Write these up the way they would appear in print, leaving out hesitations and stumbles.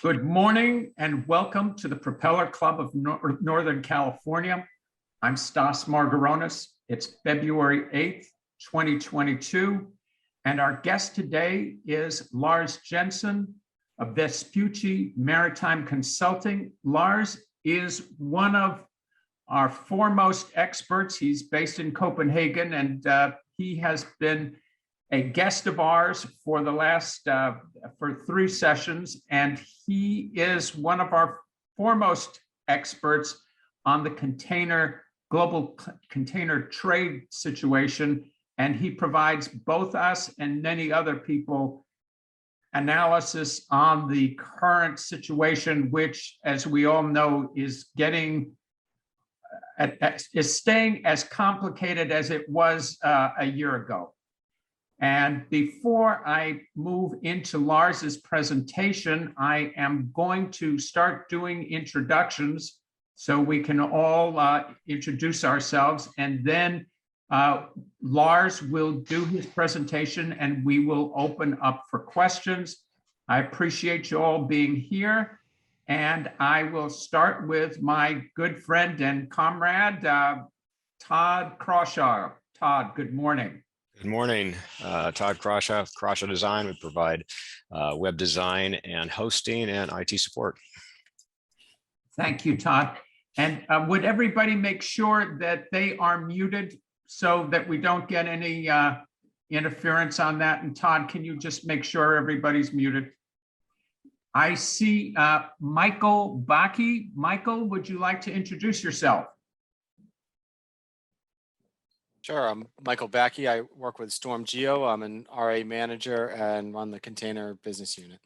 Good morning and welcome to the Propeller Club of Northern California. I'm Stas Margaronis. It's February 8th, 2022. And our guest today is Lars Jensen of Vespucci Maritime Consulting. Lars is one of our foremost experts. He's based in Copenhagen, and he has been a guest of ours for the last for 3 sessions, and he is one of our foremost experts on the global container trade situation, and he provides both us and many other people analysis on the current situation, which, as we all know, is staying as complicated as it was a year ago. And before I move into Lars's presentation, I am going to start doing introductions so we can all introduce ourselves, and then Lars will do his presentation and we will open up for questions. I appreciate you all being here, and I will start with my good friend and comrade, Todd Crawshaw. Todd, good morning. Good morning, Todd Crawshaw, Crawshaw Design. We provide web design and hosting and IT support. Thank you, Todd. And would everybody make sure that they are muted so that we don't get any interference on that? And Todd, can you just make sure everybody's muted? I see Michael Baki. Michael, would you like to introduce yourself? Sure, I'm Michael Backey. I work with Storm Geo. I'm an RA manager and run the container business unit.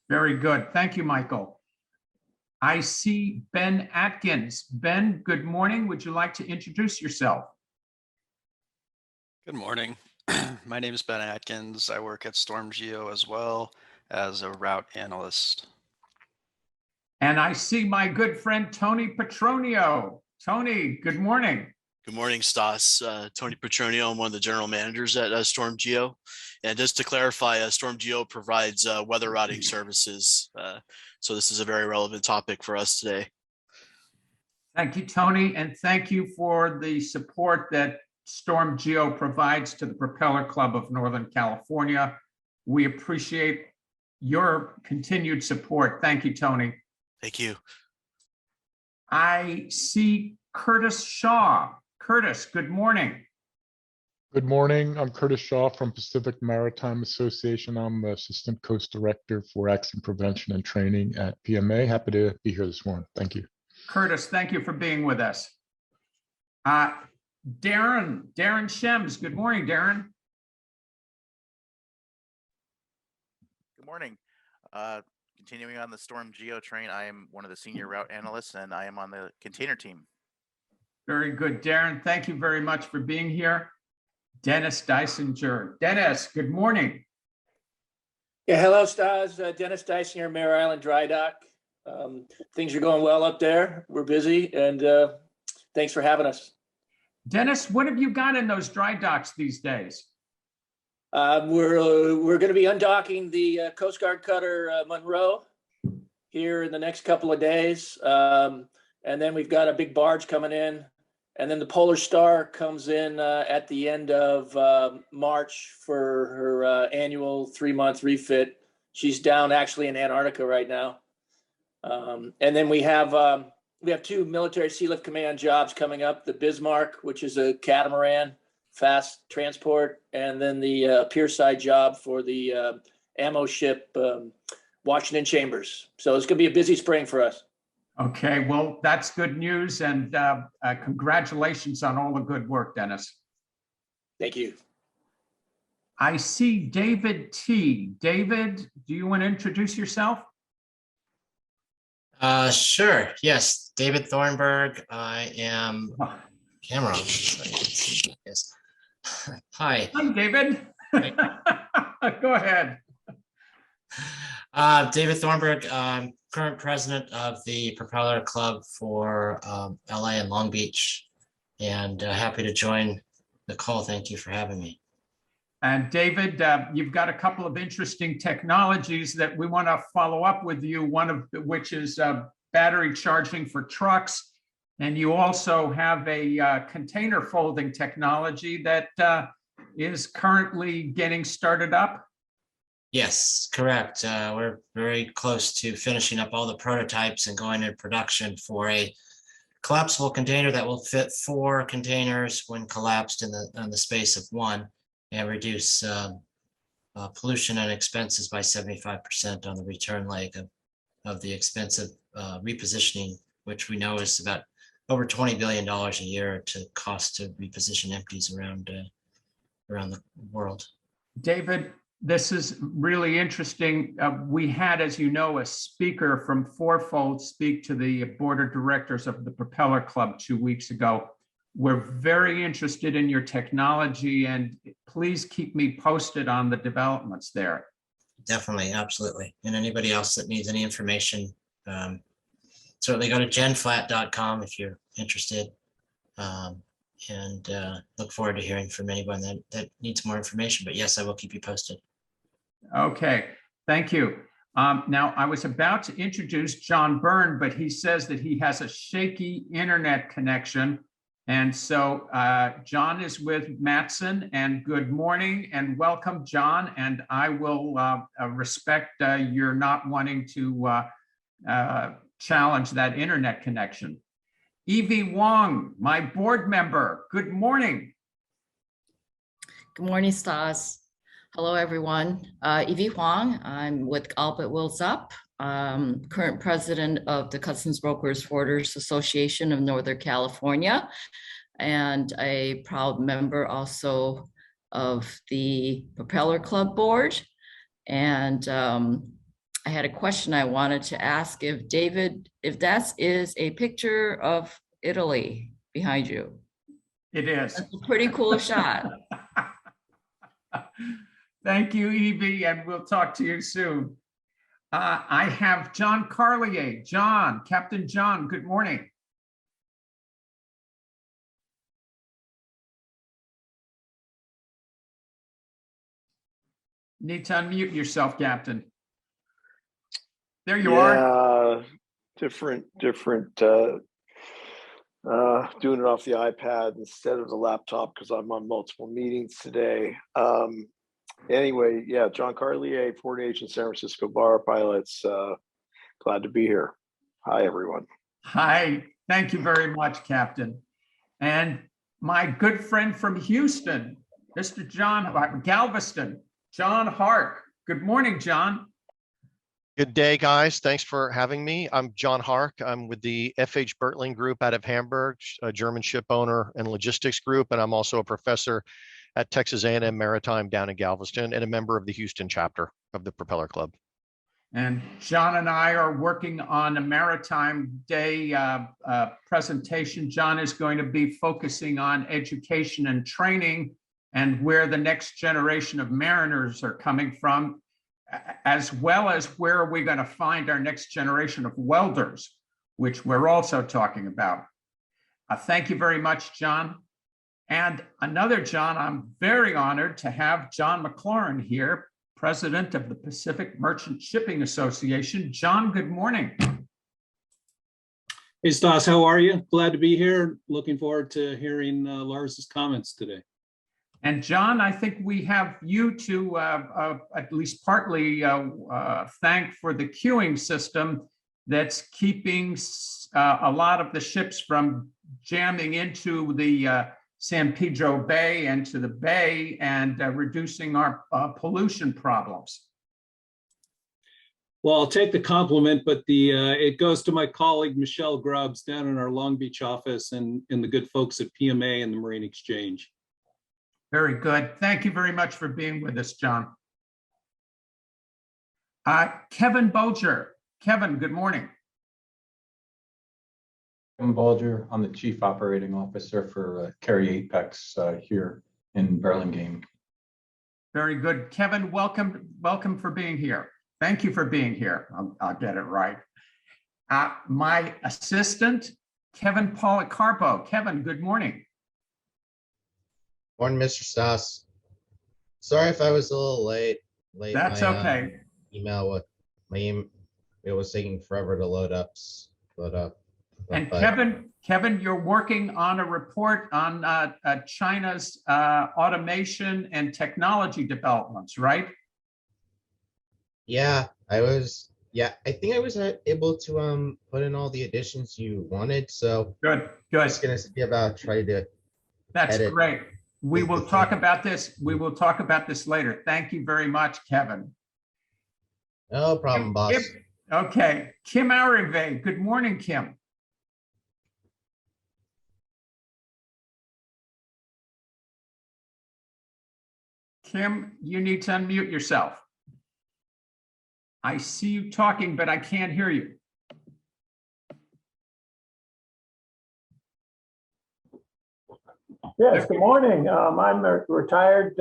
Very good. Thank you, Michael. I see Ben Atkins. Ben, good morning. Would you like to introduce yourself? Good morning. My name is Ben Atkins. I work at Storm Geo as well as a route analyst. And I see my good friend, Tony Petronio. Tony, good morning. Good morning, Stas. Tony Petronio. I'm one of the general managers at Storm Geo. And just to clarify, Storm Geo provides weather routing services. So this is a very relevant topic for us today. Thank you, Tony. And thank you for the support that Storm Geo provides to the Propeller Club of Northern California. We appreciate your continued support. Thank you, Tony. Thank you. I see Curtis Shaw. Curtis, good morning. Good morning. I'm Curtis Shaw from Pacific Maritime Association. I'm the Assistant Coast Director for Accident Prevention and Training at PMA. Happy to be here this morning. Thank you. Curtis, thank you for being with us. Darren Shems. Good morning, Darren. Good morning. Continuing on the Storm Geo train, I am one of the senior route analysts and I am on the container team. Very good, Darren. Thank you very much for being here. Dennis Dysinger. Dennis, good morning. Yeah, hello, Stas. Dennis Dysinger, Mare Island Dry Dock. Things are going well up there. We're busy, and thanks for having us. Dennis, what have you got in those dry docks these days? We're going to be undocking the Coast Guard cutter Monroe here in the next couple of days, and then we've got a big barge coming in. And then the Polar Star comes in at the end of March for her annual 3-month refit. She's down actually in Antarctica right now. And then we have 2 military Sea Lift Command jobs coming up: the Bismarck, which is a catamaran, fast transport, and then the pierside job for the ammo ship Washington Chambers. So it's going to be a busy spring for us. Okay, well, that's good news, and congratulations on all the good work, Dennis. Thank you. I see David T. David, do you want to introduce yourself? Sure. Yes, David Thornburg. I am camera on, so you can see this. Hi. Hi, David. Go ahead. David Thornburg, current president of the Propeller Club for LA and Long Beach, and happy to join the call. Thank you for having me. And David, you've got a couple of interesting technologies that we want to follow up with you, one of which is battery charging for trucks. And you also have a container folding technology that is currently getting started up. Yes, correct. We're very close to finishing up all the prototypes and going into production for a collapsible container that will fit 4 containers when collapsed in the space of 1, and reduce pollution and expenses by 75% on the return leg of the expensive repositioning, which we know is about over $20 billion a year to cost to reposition empties around the world. David, this is really interesting. We had, as you know, a speaker from Fourfold speak to the board of directors of the Propeller Club 2 weeks ago. We're very interested in your technology, and please keep me posted on the developments there. Definitely, absolutely. And anybody else that needs any information, certainly go to genflat.com if you're interested. And look forward to hearing from anyone that needs more information. But yes, I will keep you posted. Okay, thank you. Now, I was about to introduce John Byrne, but he says that he has a shaky internet connection. And so John is with Matson, and good morning and welcome, John. And I will respect your not wanting to challenge that internet connection. Evie Wong, my board member, good morning. Good morning, Stas. Hello, everyone. Evie Huang, I'm with Albert Wills Up, current president of the Customs Brokers Forwarders Association of Northern California, and a proud member also of the Propeller Club board. And I had a question I wanted to ask if David, if that is a picture of Italy behind you. It is. That's a pretty cool shot. Thank you, Evie, and we'll talk to you soon. I have John Carlier. John, Captain John, good morning. Need to unmute yourself, Captain. There you are. Different, doing it off the iPad instead of the laptop because I'm on multiple meetings today. Anyway, yeah, John Carlier, Ford Agent, San Francisco Bar Pilots. Glad to be here. Hi, everyone. Hi, thank you very much, Captain. And my good friend from Houston, Mr. John Galveston, John Hark. Good morning, John. Good day, guys. Thanks for having me. I'm John Hark. I'm with the FH Bertling Group out of Hamburg, a German ship owner and logistics group, and I'm also a professor at Texas A&M Maritime down in Galveston and a member of the Houston chapter of the Propeller Club. And John and I are working on a Maritime Day presentation. John is going to be focusing on education and training and where the next generation of mariners are coming from, as well as where are we going to find our next generation of welders, which we're also talking about. Thank you very much, John. And another John, I'm very honored to have John McLaurin here, president of the Pacific Merchant Shipping Association. John, good morning. Hey, Stas, how are you? Glad to be here. Looking forward to hearing Lars's comments today. And John, I think we have you to at least partly thank for the queuing system that's keeping a lot of the ships from jamming into the San Pedro Bay and to the bay and reducing our pollution problems. Well, I'll take the compliment, but it goes to my colleague, Michelle Grubbs, down in our Long Beach office and the good folks at PMA and the Marine Exchange. Very good. Thank you very much for being with us, John. Kevin Boger. Kevin, good morning. Kevin Bulger. I'm the Chief Operating Officer for Carry Apex here in Burlingame. Very good. Kevin, welcome for being here. Thank you for being here. I'll get it right. My assistant, Kevin Policarpo. Kevin, good morning. Morning, Mr. Stas. Sorry if I was a little late. That's My okay. email with it was taking forever to load up. And But Kevin, you're working on a report on China's automation and technology developments, right? yeah, I think I was able to put in all the additions you wanted. So Good. it's gonna be about trying to That's edit. great. We will talk about this. We will talk about this later. Thank you very much, Kevin. No problem, boss. Okay, Kim Arrive. Good morning, Kim. Kim, you need to unmute yourself. I see you talking, but I can't hear you. Yes, good morning. I'm a retired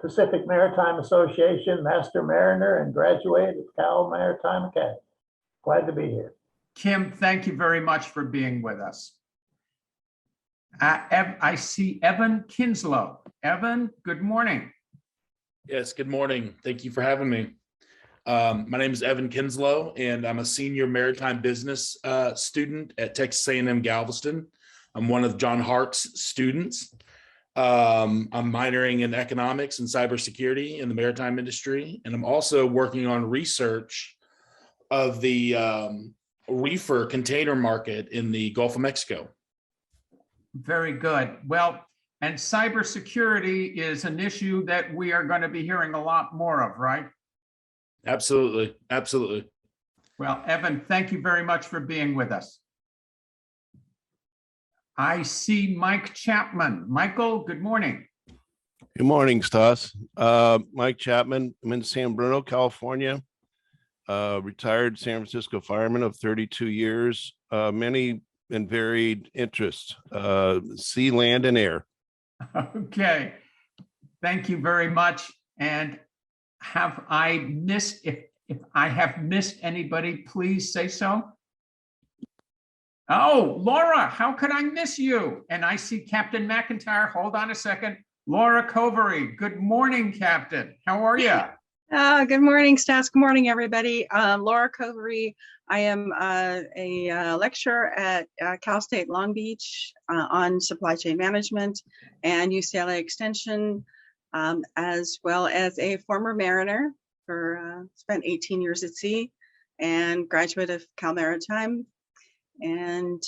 Pacific Maritime Association Master Mariner and graduate at Cal Maritime Academy. Glad to be here. Kim, thank you very much for being with us. I see Evan Kinslow. Evan, good morning. Yes, good morning. Thank you for having me. My name is Evan Kinslow, and I'm a senior maritime business student at Texas A&M Galveston. I'm one of John Hart's students. I'm minoring in economics and cybersecurity in the maritime industry, and I'm also working on research of the reefer container market in the Gulf of Mexico. Very good. Well, and cybersecurity is an issue that we are going to be hearing a lot more of, right? Absolutely. Absolutely. Well, Evan, thank you very much for being with us. I see Mike Chapman. Michael, good morning. Good morning, Stas. Mike Chapman. I'm in San Bruno, California. Retired San Francisco fireman of 32 years. Many and varied interests, sea, land, and air. Okay. Thank you very much. And have I missed, if I have missed anybody, please say so. Oh, Laura, how could I miss you? And I see Captain McIntyre. Hold on a second. Laura Covery. Good morning, Captain. How are you? Good morning, Stas. Good morning, everybody. Laura Covery. I am a lecturer at Cal State Long Beach on supply chain management and UCLA Extension, as well as a former mariner for spent 18 years at sea and graduate of Cal Maritime. And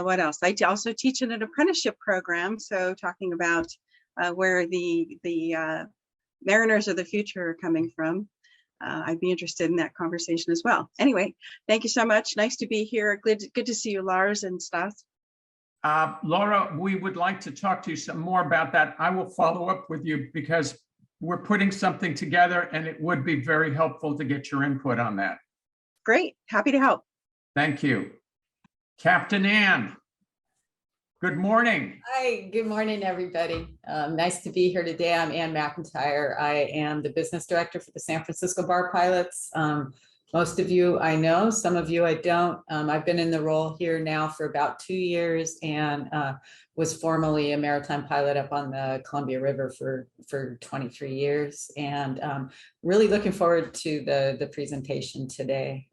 what else? I also teach in an apprenticeship program. So talking about where the mariners of the future are coming from. I'd be interested in that conversation as well. Anyway, thank you so much. Nice to be here. Good to see you, Lars and Stas. Laura, we would like to talk to you some more about that. I will follow up with you because we're putting something together and it would be very helpful to get your input on that. Great. Happy to help. Thank you. Captain Ann, good morning. Hi, good morning, everybody. Nice to be here today. I'm Ann McIntyre. I am the business director for the San Francisco Bar Pilots. Most of you I know, some of you I don't. I've been in the role here now for about 2 years and was formerly a maritime pilot up on the Columbia River for 23 years. And really looking forward to the presentation today.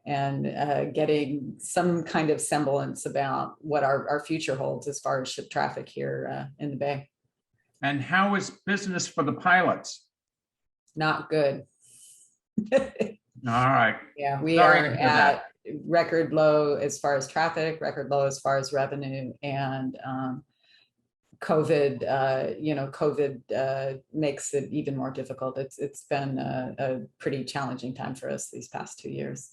And getting some kind of semblance about what our future holds as far as ship traffic here in the Bay. And how is business for the pilots? Not good. All right. Yeah, we are at record low as far as traffic, record low as far as revenue, and COVID, COVID makes it even more difficult. It's been a pretty challenging time for us these past 2 years.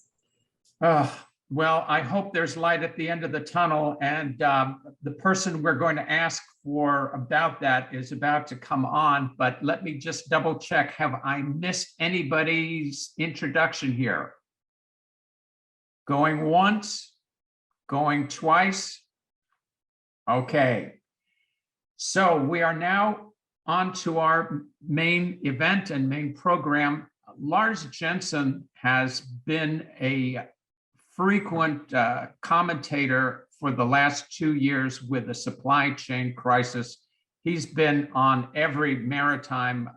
Well, I hope there's light at the end of the tunnel, and the person we're going to ask for about that is about to come on, but let me just double check. Have I missed anybody's introduction here? Going once, going twice. Okay. So we are now on to our main event and main program. Lars Jensen has been a frequent commentator for the last 2 years with the supply chain crisis He's been on every maritime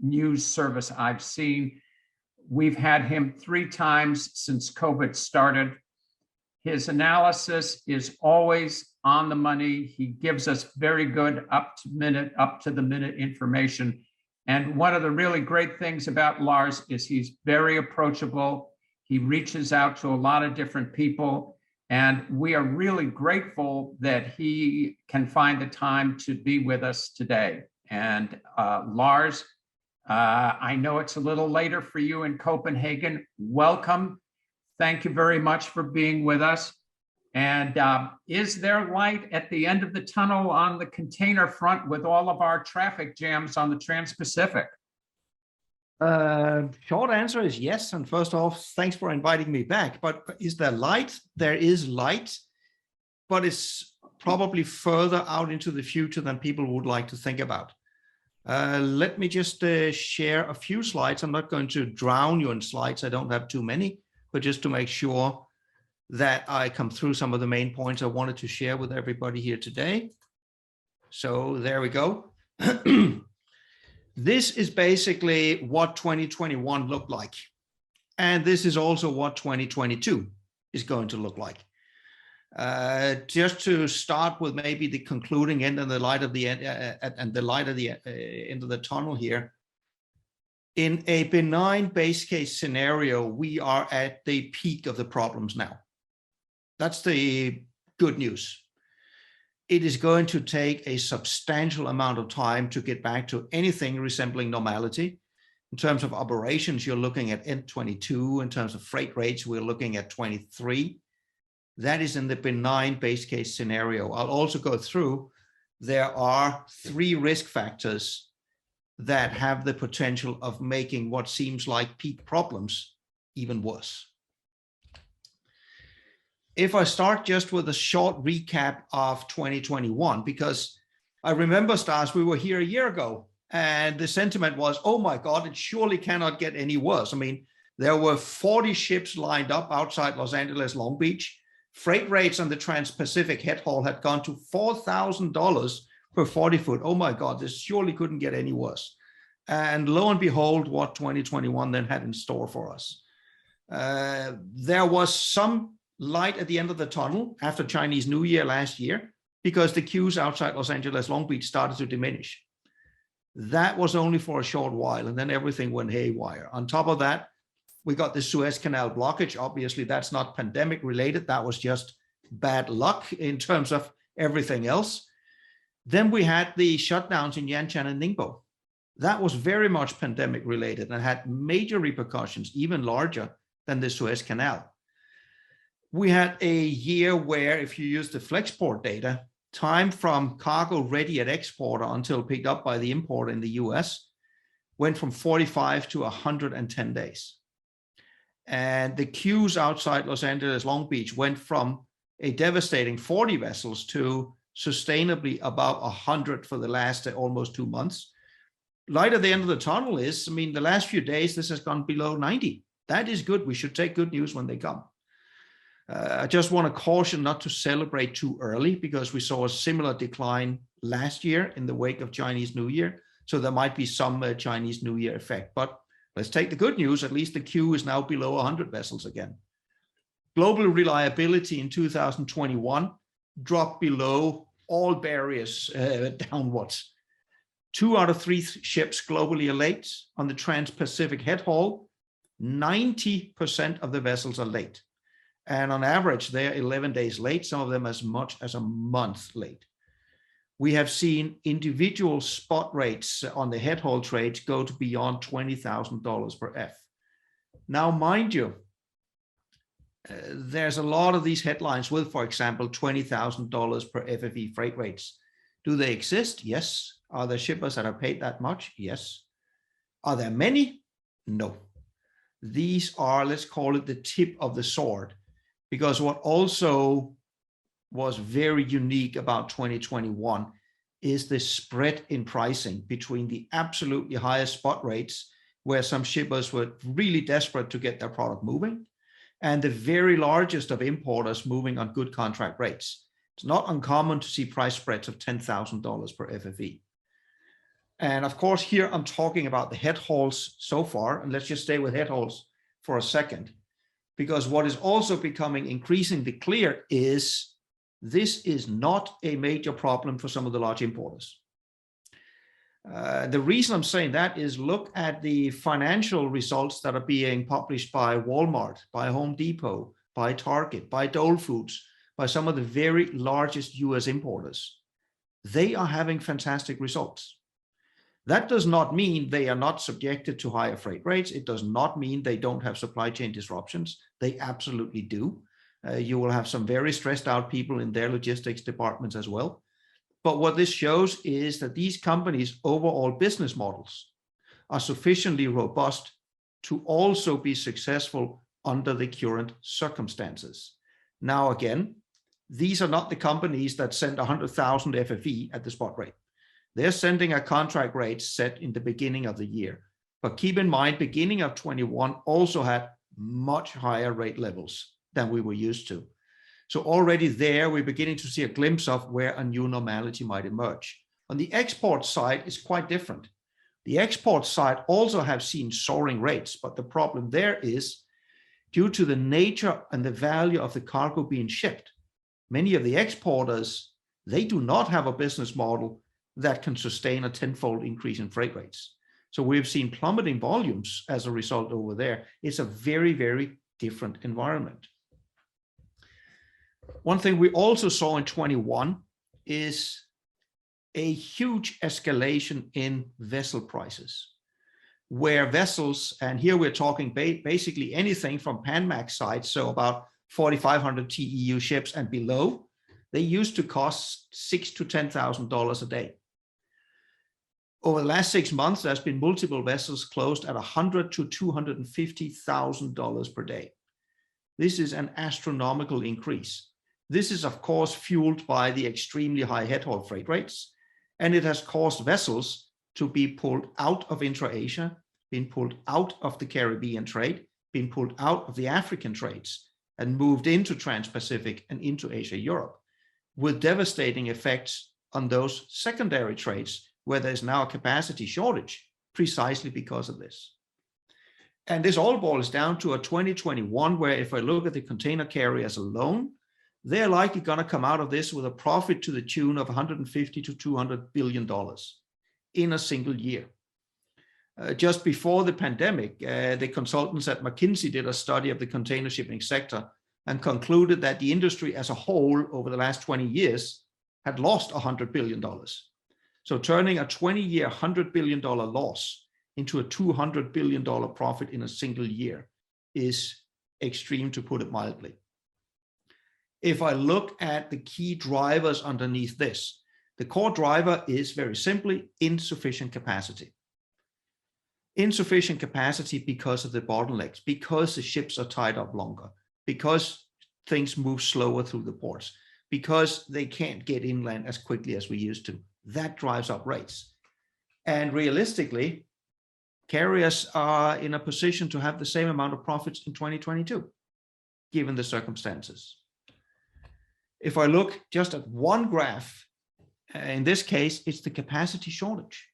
news service I've seen. We've had him 3 times since COVID started. His analysis is always on the money. He gives us very good up to the minute information. And one of the really great things about Lars is he's very approachable. He reaches out to a lot of different people. And we are really grateful that he can find the time to be with us today. And Lars, I know it's a little later for you in Copenhagen. Welcome. Thank you very much for being with us. And is there light at the end of the tunnel on the container front with all of our traffic jams on the Trans-Pacific? Short answer is yes. And first off, thanks for inviting me back. But is there light? There is light, but it's probably further out into the future than people would like to think about. Let me just share a few slides. I'm not going to drown you in slides. I don't have too many, but just to make sure that I come through some of the main points I wanted to share with everybody here today. So there we go. This is basically what 2021 looked like. And this is also what 2022 is going to look like. Just to start with maybe the concluding end and the light of the end and the light of the end of the tunnel here. In a benign base case scenario, we are at the peak of the problems now. That's the good news. It is going to take a substantial amount of time to get back to anything resembling normality. In terms of operations, you're looking at end 22. In terms of freight rates, we're looking at 23. That is in the benign base case scenario. I'll also go through, there are 3 risk factors that have the potential of making what seems like peak problems even worse. If I start just with a short recap of 2021, because I remember, Stas, we were here a year ago and the sentiment was, oh my God, it surely cannot get any worse. I mean, there were 40 ships lined up outside Los Angeles, Long Beach. Freight rates on the Trans-Pacific head haul had gone to $4,000 per 40 foot. Oh my God, this surely couldn't get any worse. And lo and behold, what 2021 then had in store for us. There was some light at the end of the tunnel after Chinese New Year last year, because the queues outside Los Angeles, Long Beach started to diminish. That was only for a short while, and then everything went haywire. On top of that, we got the Suez Canal blockage. Obviously, that's not pandemic related. That was just bad luck in terms of everything else. Then we had the shutdowns in Yantian and Ningbo. That was very much pandemic related and had major repercussions, even larger than the Suez Canal. We had a year where, if you use the Flexport data, time from cargo ready at exporter until picked up by the importer in the US went from 45 to 110 days. And the queues outside Los Angeles, Long Beach went from a devastating 40 vessels to sustainably about 100 for the last almost 2 months. Light at the end of the tunnel is, I mean, the last few days, this has gone below 90. That is good. We should take good news when they come. I just want to caution not to celebrate too early, because we saw a similar decline last year in the wake of Chinese New Year. So there might be some Chinese New Year effect, but let's take the good news. At least the queue is now below 100 vessels again. Global reliability in 2021 dropped below all barriers downwards. 2 out of 3 ships globally are late. On the Trans-Pacific head haul, 90% of the vessels are late. And on average, they're 11 days late, some of them as much as a month late. We have seen individual spot rates on the head haul trades go to beyond $20,000 per F. Now, mind you, there's a lot of these headlines with, for example, $20,000 per FFE freight rates. Do they exist? Yes. Are there shippers that are paid that much? Yes. Are there many? No. These are, let's call it the tip of the sword. Because what also was very unique about 2021 is the spread in pricing between the absolutely highest spot rates, where some shippers were really desperate to get their product moving, and the very largest of importers moving on good contract rates. It's not uncommon to see price spreads of $10,000 per FFE. And of course, here I'm talking about the head hauls so far, and let's just stay with head hauls for a second, because what is also becoming increasingly clear is this is not a major problem for some of the large importers. The reason I'm saying that is look at the financial results that are being published by Walmart, by Home Depot, by Target, by Dole Foods, by some of the very largest US importers. They are having fantastic results. That does not mean they are not subjected to higher freight rates. It does not mean they don't have supply chain disruptions. They absolutely do. You will have some very stressed out people in their logistics departments as well. But what this shows is that these companies' overall business models are sufficiently robust to also be successful under the current circumstances. Now, again, these are not the companies that send 100,000 FFE at the spot rate. They're sending a contract rate set in the beginning of the year. But keep in mind, beginning of 21 also had much higher rate levels than we were used to. So already there, we're beginning to see a glimpse of where a new normality might emerge. On the export side, it's quite different. The export side also have seen soaring rates, but the problem there is due to the nature and the value of the cargo being shipped. Many of the exporters, they do not have a business model that can sustain a tenfold increase in freight rates. So we've seen plummeting volumes as a result over there. It's a very, very different environment. One thing we also saw in 21 is a huge escalation in vessel prices, where vessels, and here we're talking basically anything from Panamax size, so about 4,500 TEU ships and below, they used to cost $6,000 to $10,000 a day. Over the last 6 months, there's been multiple vessels closed at $100,000 to $250,000 per day. This is an astronomical increase. This is, of course, fueled by the extremely high head haul freight rates, and it has caused vessels to be pulled out of intra-Asia, been pulled out of the Caribbean trade, been pulled out of the African trades, and moved into Trans-Pacific and into Asia-Europe, with devastating effects on those secondary trades where there's now a capacity shortage precisely because of this. And this all boils down to a 2021 where if I look at the container carriers alone, they're likely going to come out of this with a profit to the tune of $150 to $200 billion in a single year. Just before the pandemic, the consultants at McKinsey did a study of the container shipping sector and concluded that the industry as a whole over the last 20 years had lost $100 billion. So turning a 20-year $100 billion loss into a $200 billion profit in a single year is extreme, to put it mildly. If I look at the key drivers underneath this, the core driver is very simply insufficient capacity. Insufficient capacity because of the bottlenecks, because the ships are tied up longer, because things move slower through the ports, because they can't get inland as quickly as we used to. That drives up rates. And realistically, carriers are in a position to have the same amount of profits in 2022, given the circumstances. If I look just at one graph, in this case, it's the capacity shortage.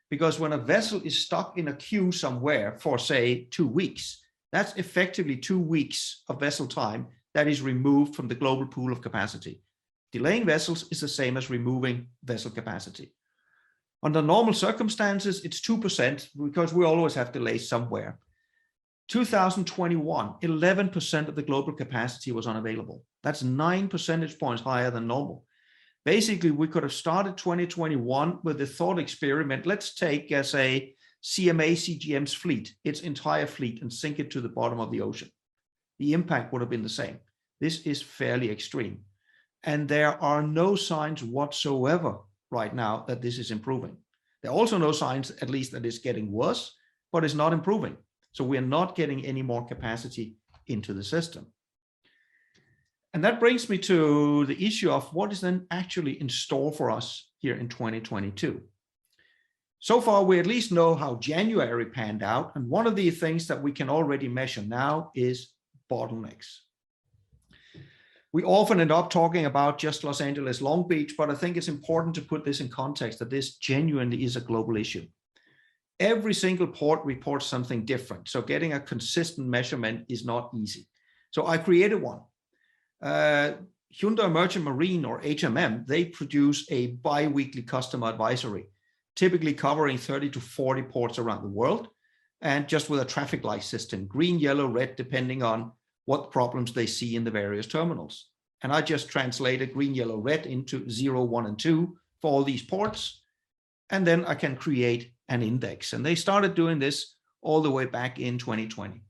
Because when a vessel is stuck in a queue somewhere for, say, 2 weeks, that's effectively 2 weeks of vessel time that is removed from the global pool of capacity. Delaying vessels is the same as removing vessel capacity. Under normal circumstances, it's 2% because we always have delays somewhere. 2021, 11% of the global capacity was unavailable. That's 9 percentage points higher than normal. Basically, we could have started 2021 with the thought experiment. Let's take as a CMA CGM's fleet, its entire fleet, and sink it to the bottom of the ocean. The impact would have been the same. This is fairly extreme. And there are no signs whatsoever right now that this is improving. There are also no signs, at least, that it's getting worse, but it's not improving. So we're not getting any more capacity into the system. And that brings me to the issue of what is then actually in store for us here in 2022. So far, we at least know how January panned out. And one of the things that we can already measure now is bottlenecks. We often end up talking about just Los Angeles, Long Beach, but I think it's important to put this in context that this genuinely is a global issue. Every single port reports something different. So getting a consistent measurement is not easy. So I created one. Hyundai Merchant Marine, or HMM, they produce a bi-weekly customer advisory, typically covering 30 to 40 ports around the world, and just with a traffic light system, green, yellow, red, depending on what problems they see in the various terminals. And I just translated green, yellow, red into 0, 1, and 2 for all these ports. And then I can create an index. And they started doing this all the way back in 2020.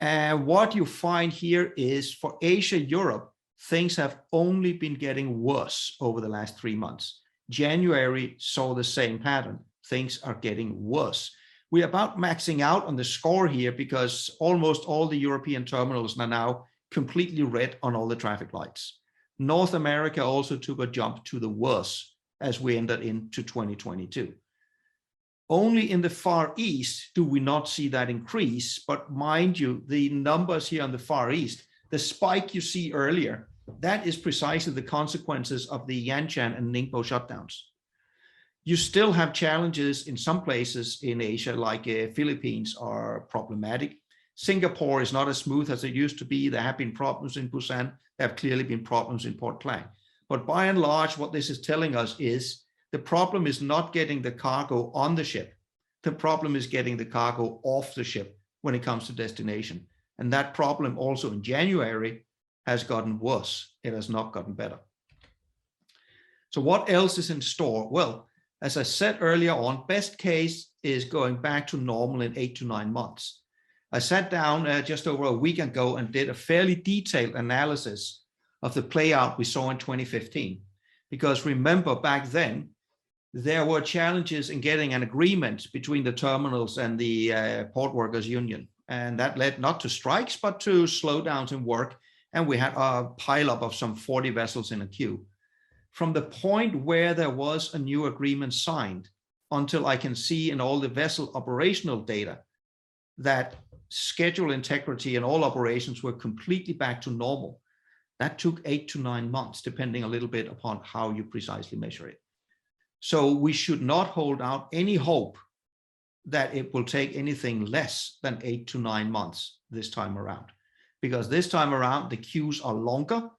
And what you find here is for Asia, Europe, things have only been getting worse over the last 3 months. January saw the same pattern. Things are getting worse. We're about maxing out on the score here because almost all the European terminals are now completely red on all the traffic lights. North America also took a jump to the worse as we entered into 2022. Only in the Far East do we not see that increase, but mind you, the numbers here on the Far East, the spike you see earlier, that is precisely the consequences of the Yantian and Ningbo shutdowns. You still have challenges in some places in Asia, like Philippines are problematic. Singapore is not as smooth as it used to be. There have been problems in Busan. There have clearly been problems in Port Klang. But by and large, what this is telling us is the problem is not getting the cargo on the ship. The problem is getting the cargo off the ship when it comes to destination. And that problem also in January has gotten worse. It has not gotten better. So what else is in store? Well, as I said earlier on, best case is going back to normal in 8 to 9 months. I sat down just over a week ago and did a fairly detailed analysis of the play out we saw in 2015. Because remember, back then, there were challenges in getting an agreement between the terminals and the Port Workers Union. And that led not to strikes, but to slowdowns in work. And we had a pileup of some 40 vessels in a queue. From the point where there was a new agreement signed until I can see in all the vessel operational data that schedule integrity and all operations were completely back to normal, that took 8 to 9 months, depending a little bit upon how you precisely measure it. So we should not hold out any hope that it will take anything less than 8 to 9 months this time around, because this time around the queues are longer,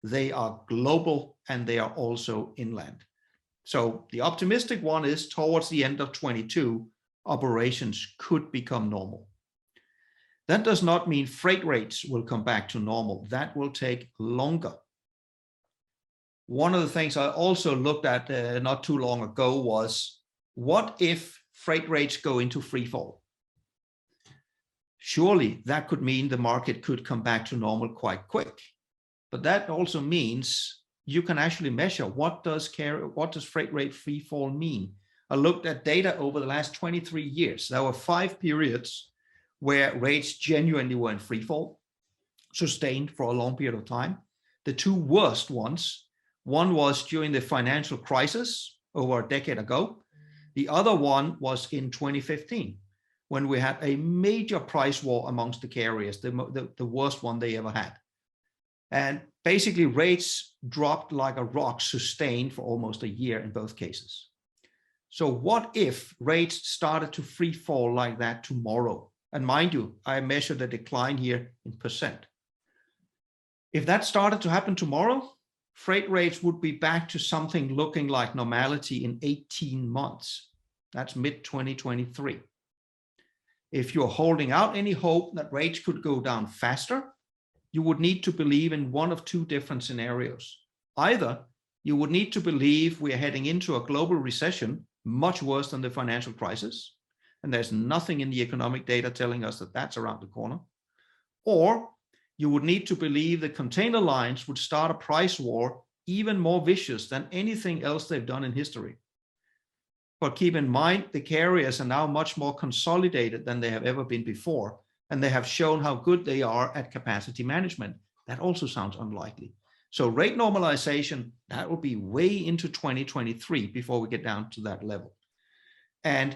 they are global, and they are also inland. So the optimistic one is towards the end of 22, operations could become normal. That does not mean freight rates will come back to normal. That will take longer. One of the things I also looked at not too long ago was, what if freight rates go into free fall? Surely that could mean the market could come back to normal quite quick. But that also means you can actually measure what does freight rate free fall mean. I looked at data over the last 23 years. There were 5 periods where rates genuinely were in free fall, sustained for a long period of time. The 2 worst ones, one was during the financial crisis over a decade ago. The other one was in 2015, when we had a major price war amongst the carriers, the worst one they ever had. And basically rates dropped like a rock, sustained for almost a year in both cases. So what if rates started to free fall like that tomorrow? And mind you, I measured the decline here in percent. If that started to happen tomorrow, freight rates would be back to something looking like normality in 18 months. That's mid-2023. If you're holding out any hope that rates could go down faster, you would need to believe in one of 2 different scenarios. Either you would need to believe we are heading into a global recession, much worse than the financial crisis, and there's nothing in the economic data telling us that that's around the corner. Or you would need to believe the container lines would start a price war even more vicious than anything else they've done in history. But keep in mind, the carriers are now much more consolidated than they have ever been before, and they have shown how good they are at capacity management. That also sounds unlikely. So rate normalization, that will be way into 2023 before we get down to that level. And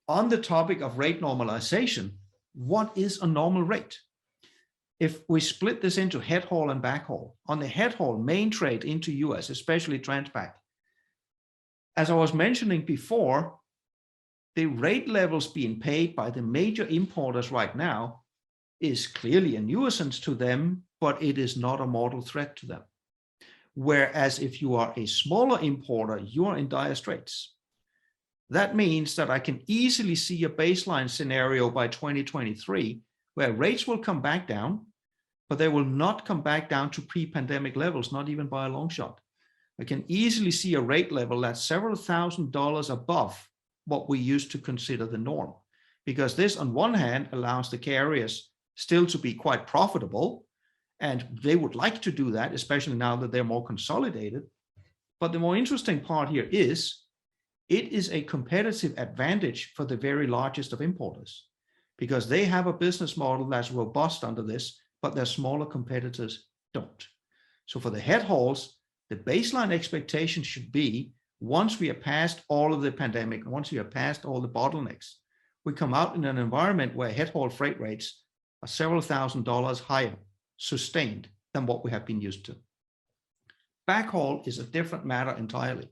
on the topic of rate normalization, what is a normal rate? If we split this into head haul and back haul, on the head haul, main trade into US, especially Transpac, as I was mentioning before, the rate levels being paid by the major importers right now is clearly a nuisance to them, but it is not a mortal threat to them. Whereas if you are a smaller importer, you are in dire straits. That means that I can easily see a baseline scenario by 2023 where rates will come back down, but they will not come back down to pre-pandemic levels, not even by a long shot. I can easily see a rate level that's several $1,000s above what we used to consider the norm, because this on one hand allows the carriers still to be quite profitable, and they would like to do that, especially now that they're more consolidated. But the more interesting part here is it is a competitive advantage for the very largest of importers, because they have a business model that's robust under this, but their smaller competitors don't. So for the head hauls, the baseline expectation should be once we are past all of the pandemic, once we are past all the bottlenecks, we come out in an environment where head haul freight rates are several $1,000s higher, sustained than what we have been used to. Backhaul is a different matter entirely.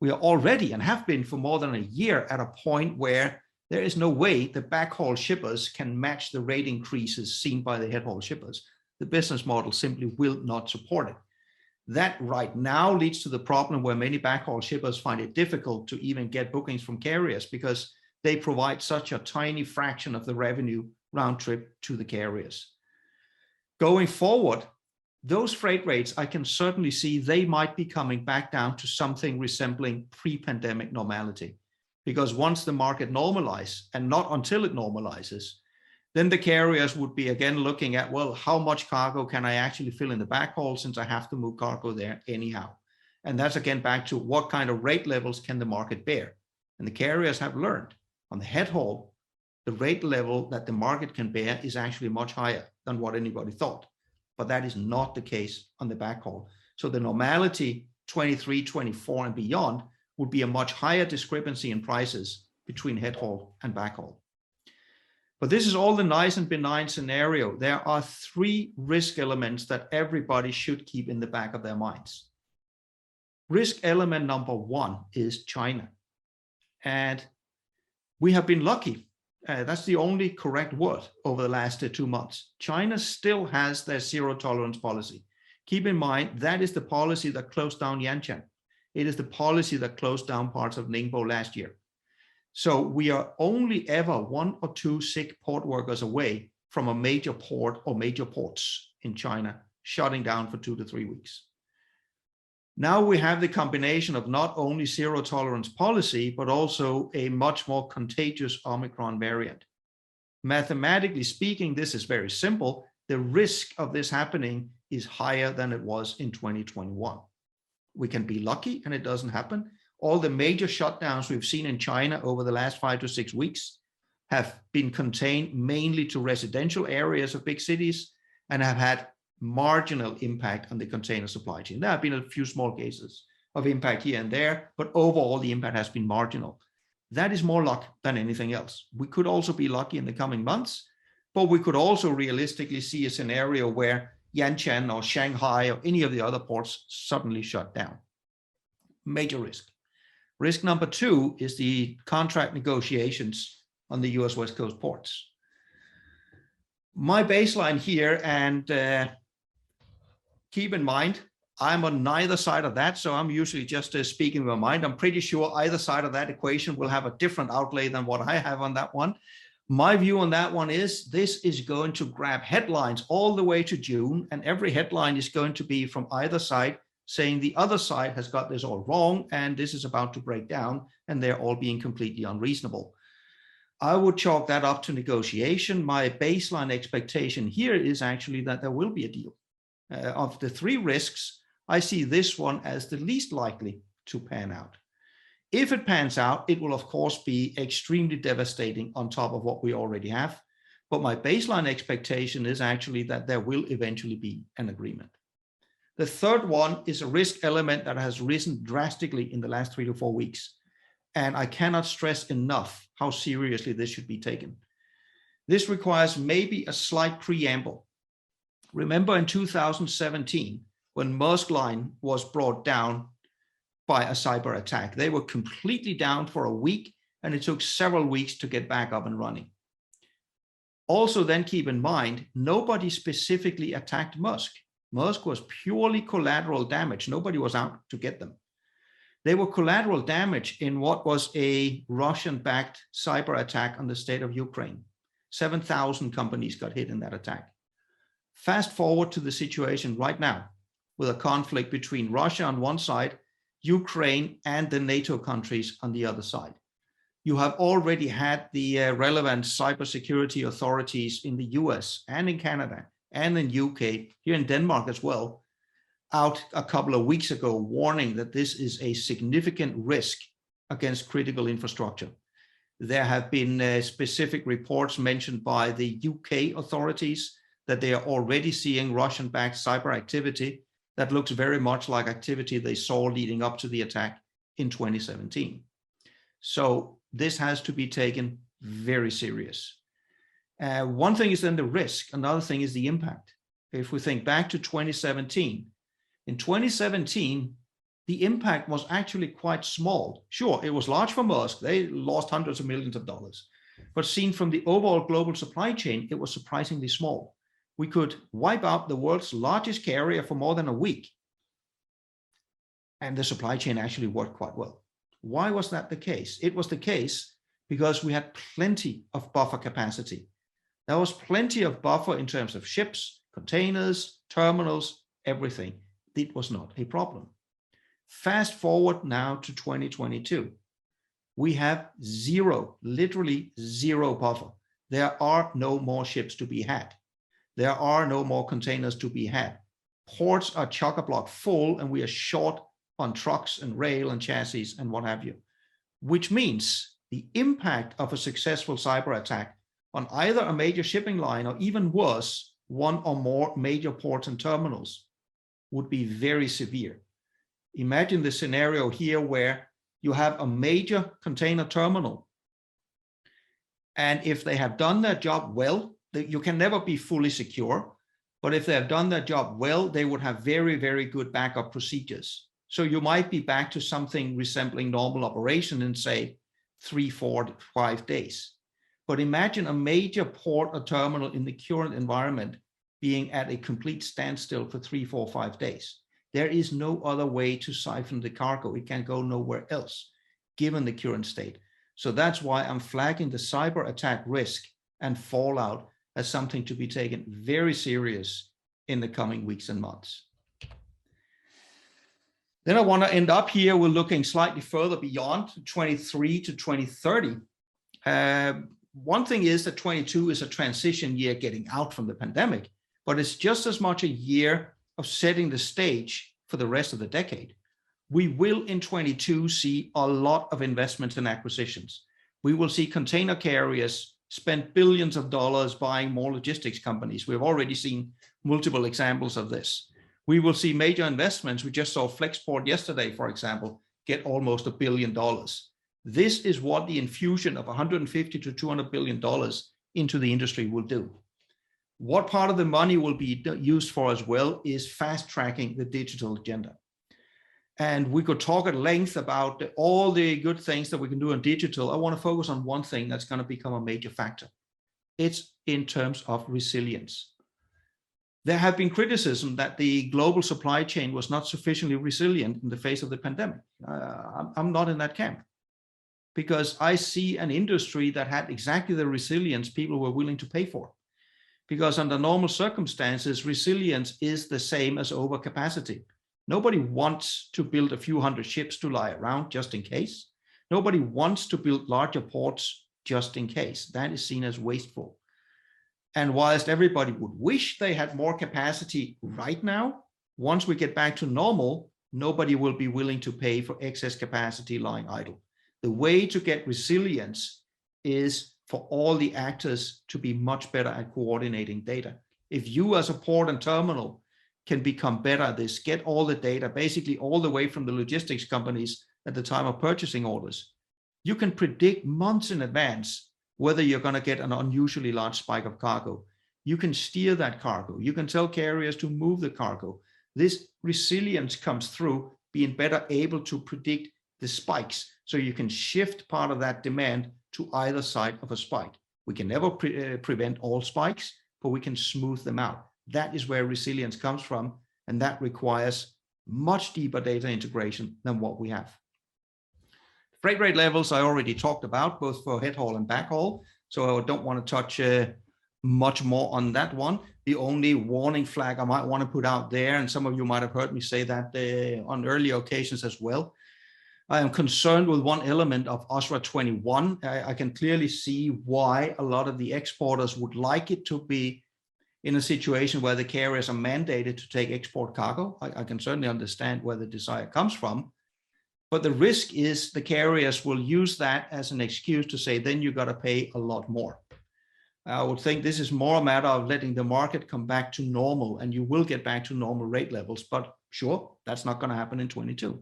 We are already and have been for more than a year at a point where there is no way the backhaul shippers can match the rate increases seen by the head haul shippers. The business model simply will not support it. That right now leads to the problem where many backhaul shippers find it difficult to even get bookings from carriers because they provide such a tiny fraction of the revenue round trip to the carriers. Going forward, those freight rates, I can certainly see they might be coming back down to something resembling pre-pandemic normality. Because once the market normalizes, and not until it normalizes, then the carriers would be again looking at, well, how much cargo can I actually fill in the backhaul since I have to move cargo there anyhow? And that's again back to what kind of rate levels can the market bear? And the carriers have learned on the head haul, the rate level that the market can bear is actually much higher than what anybody thought. But that is not the case on the backhaul. So the normality 23, 24 and beyond would be a much higher discrepancy in prices between head haul and backhaul. But this is all the nice and benign scenario. There are three risk elements that everybody should keep in the back of their minds. Risk element number one is China. And we have been lucky. That's the only correct word over the last 2 months. China still has their zero tolerance policy. Keep in mind, that is the policy that closed down Yantian. It is the policy that closed down parts of Ningbo last year. So we are only ever 1 or 2 sick port workers away from a major port or major ports in China shutting down for 2 to 3 weeks. Now we have the combination of not only zero tolerance policy, but also a much more contagious Omicron variant. Mathematically speaking, this is very simple. The risk of this happening is higher than it was in 2021. We can be lucky and it doesn't happen. All the major shutdowns we've seen in China over the last 5 to 6 weeks have been contained mainly to residential areas of big cities and have had marginal impact on the container supply chain. There have been a few small cases of impact here and there, but overall the impact has been marginal. That is more luck than anything else. We could also be lucky in the coming months, but we could also realistically see a scenario where Yantian or Shanghai or any of the other ports suddenly shut down. Major risk. Risk number two is the contract negotiations on the US West Coast ports. My baseline here, and keep in mind, I'm on neither side of that, so I'm usually just speaking my mind. I'm pretty sure either side of that equation will have a different outlay than what I have on that one. My view on that one is this is going to grab headlines all the way to June, and every headline is going to be from either side saying the other side has got this all wrong and this is about to break down and they're all being completely unreasonable. I would chalk that up to negotiation. My baseline expectation here is actually that there will be a deal. Of the three risks, I see this one as the least likely to pan out. If it pans out, it will of course be extremely devastating on top of what we already have. But my baseline expectation is actually that there will eventually be an agreement. The third one is a risk element that has risen drastically in the last 3 to 4 weeks. And I cannot stress enough how seriously this should be taken. This requires maybe a slight preamble. Remember in 2017, when Maersk Line was brought down by a cyber attack, they were completely down for a week, and it took several weeks to get back up and running. Also, then keep in mind, nobody specifically attacked Maersk. Maersk was purely collateral damage. Nobody was out to get them. They were collateral damage in what was a Russian-backed cyber attack on the state of Ukraine. 7,000 companies got hit in that attack. Fast forward to the situation right now with a conflict between Russia on one side, Ukraine and the NATO countries on the other side. You have already had the relevant cybersecurity authorities in the US and in Canada and in UK, here in Denmark as well, out a couple of weeks ago warning that this is a significant risk against critical infrastructure. There have been specific reports mentioned by the UK authorities that they are already seeing Russian-backed cyber activity that looks very much like activity they saw leading up to the attack in 2017. So this has to be taken very serious. One thing is then the risk, another thing is the impact. If we think back to 2017, in 2017, the impact was actually quite small. Sure, it was large for Maersk. They lost hundreds of millions of dollars. But seen from the overall global supply chain, it was surprisingly small. We could wipe out the world's largest carrier for more than a week. And the supply chain actually worked quite well. Why was that the case? It was the case because we had plenty of buffer capacity. There was plenty of buffer in terms of ships, containers, terminals, everything. It was not a problem. Fast forward now to 2022. We have zero, literally zero buffer. There are no more ships to be had. There are no more containers to be had. Ports are chock-a-block full, and we are short on trucks and rail and chassis and what have you, which means the impact of a successful cyber attack on either a major shipping line or even worse, one or more major ports and terminals would be very severe. Imagine the scenario here where you have a major container terminal, and if they have done their job well, you can never be fully secure, but if they have done their job well, they would have very, very good backup procedures. So you might be back to something resembling normal operation in, say, 3, 4, 5 days. But imagine a major port or terminal in the current environment being at a complete standstill for 3, 4, 5 days. There is no other way to siphon the cargo. It can go nowhere else, given the current state. So that's why I'm flagging the cyber attack risk and fallout as something to be taken very serious in the coming weeks and months. Then I want to end up here. We're looking slightly further beyond 23 to 2030. One thing is that 22 is a transition year getting out from the pandemic, but it's just as much a year of setting the stage for the rest of the decade. We will in 22 see a lot of investments and acquisitions. We will see container carriers spend billions of dollars buying more logistics companies. We've already seen multiple examples of this. We will see major investments. We just saw Flexport yesterday, for example, get almost $1 billion. This is what the infusion of $150 to $200 billion into the industry will do. What part of the money will be used for as well is fast tracking the digital agenda. And we could talk at length about all the good things that we can do in digital. I want to focus on one thing that's going to become a major factor. It's in terms of resilience. There have been criticism that the global supply chain was not sufficiently resilient in the face of the pandemic. I'm not in that camp, because I see an industry that had exactly the resilience people were willing to pay for. Because under normal circumstances, resilience is the same as overcapacity. Nobody wants to build a few hundred ships to lie around just in case. Nobody wants to build larger ports just in case. That is seen as wasteful. And whilst everybody would wish they had more capacity right now, once we get back to normal, nobody will be willing to pay for excess capacity lying idle. The way to get resilience is for all the actors to be much better at coordinating data. If you as a port and terminal can become better at this, get all the data, basically all the way from the logistics companies at the time of purchasing orders, you can predict months in advance whether you're going to get an unusually large spike of cargo. You can steer that cargo. You can tell carriers to move the cargo. This resilience comes through being better able to predict the spikes. So you can shift part of that demand to either side of a spike. We can never prevent all spikes, but we can smooth them out. That is where resilience comes from. And that requires much deeper data integration than what we have. Freight rate levels I already talked about, both for head haul and back haul. So I don't want to touch much more on that one. The only warning flag I might want to put out there, and some of you might have heard me say that on earlier occasions as well, I am concerned with one element of OSRA 21. I can clearly see why a lot of the exporters would like it to be in a situation where the carriers are mandated to take export cargo. I can certainly understand where the desire comes from. But the risk is the carriers will use that as an excuse to say, then you got to pay a lot more. I would think this is more a matter of letting the market come back to normal, and you will get back to normal rate levels. But sure, that's not going to happen in 22.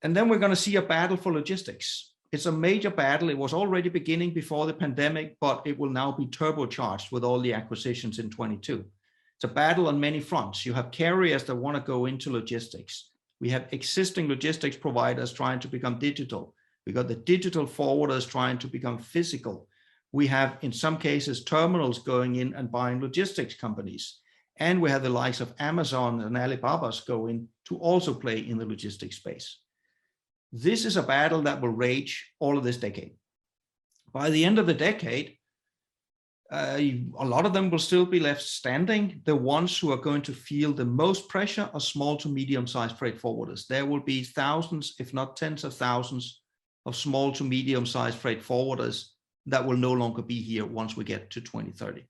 And then we're going to see a battle for logistics. It's a major battle. It was already beginning before the pandemic, but it will now be turbocharged with all the acquisitions in 22. It's a battle on many fronts. You have carriers that want to go into logistics. We have existing logistics providers trying to become digital. We got the digital forwarders trying to become physical. We have, in some cases, terminals going in and buying logistics companies. And we have the likes of Amazon and Alibaba's going to also play in the logistics space. This is a battle that will rage all of this decade. By the end of the decade, a lot of them will still be left standing. The ones who are going to feel the most pressure are small to medium-sized freight forwarders. There will be thousands, if not tens of thousands, of small to medium-sized freight forwarders that will no longer be here once we get to 2030.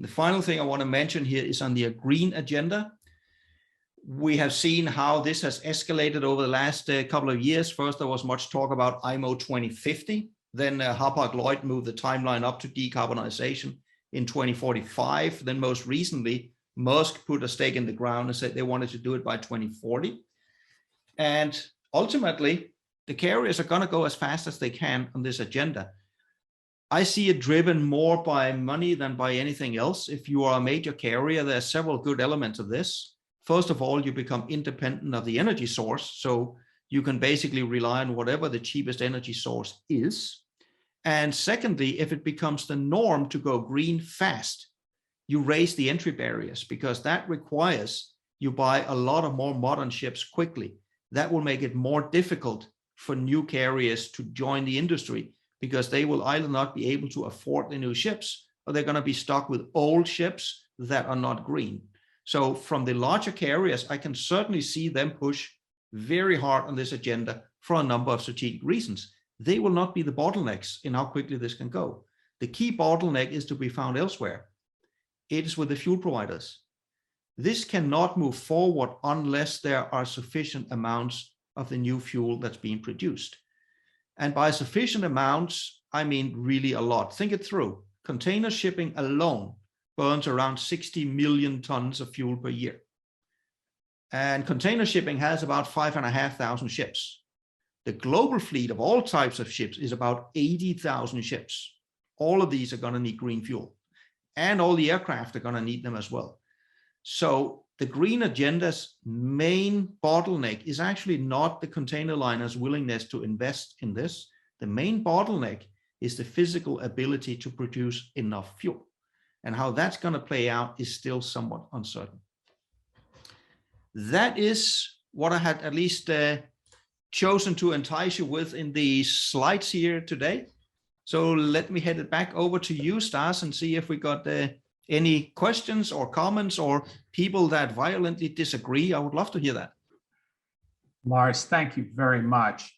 The final thing I want to mention here is on the green agenda. We have seen how this has escalated over the last couple of years. First, there was much talk about IMO 2050. Then Hapag-Lloyd moved the timeline up to decarbonization in 2045. Then most recently, MAERSK put a stake in the ground and said they wanted to do it by 2040. And ultimately, the carriers are going to go as fast as they can on this agenda. I see it driven more by money than by anything else. If you are a major carrier, there are several good elements of this. First of all, you become independent of the energy source. So you can basically rely on whatever the cheapest energy source is. And secondly, if it becomes the norm to go green fast, you raise the entry barriers, because that requires you buy a lot of more modern ships quickly. That will make it more difficult for new carriers to join the industry, because they will either not be able to afford the new ships, or they're going to be stuck with old ships that are not green. So from the larger carriers, I can certainly see them push very hard on this agenda for a number of strategic reasons. They will not be the bottlenecks in how quickly this can go. The key bottleneck is to be found elsewhere. It is with the fuel providers. This cannot move forward unless there are sufficient amounts of the new fuel that's being produced. And by sufficient amounts, I mean really a lot. Think it through. Container shipping alone burns around 60 million tons of fuel per year. And container shipping has about 5,500 ships. The global fleet of all types of ships is about 80,000 ships. All of these are going to need green fuel, and all the aircraft are going to need them as well. So the green agenda's main bottleneck is actually not the container liners' willingness to invest in this. The main bottleneck is the physical ability to produce enough fuel. And how that's going to play out is still somewhat uncertain. That is what I had at least chosen to entice you with in the slides here today. So let me head it back over to you, Stas, and see if we got any questions or comments or people that violently disagree. I would love to hear that. Lars, thank you very much.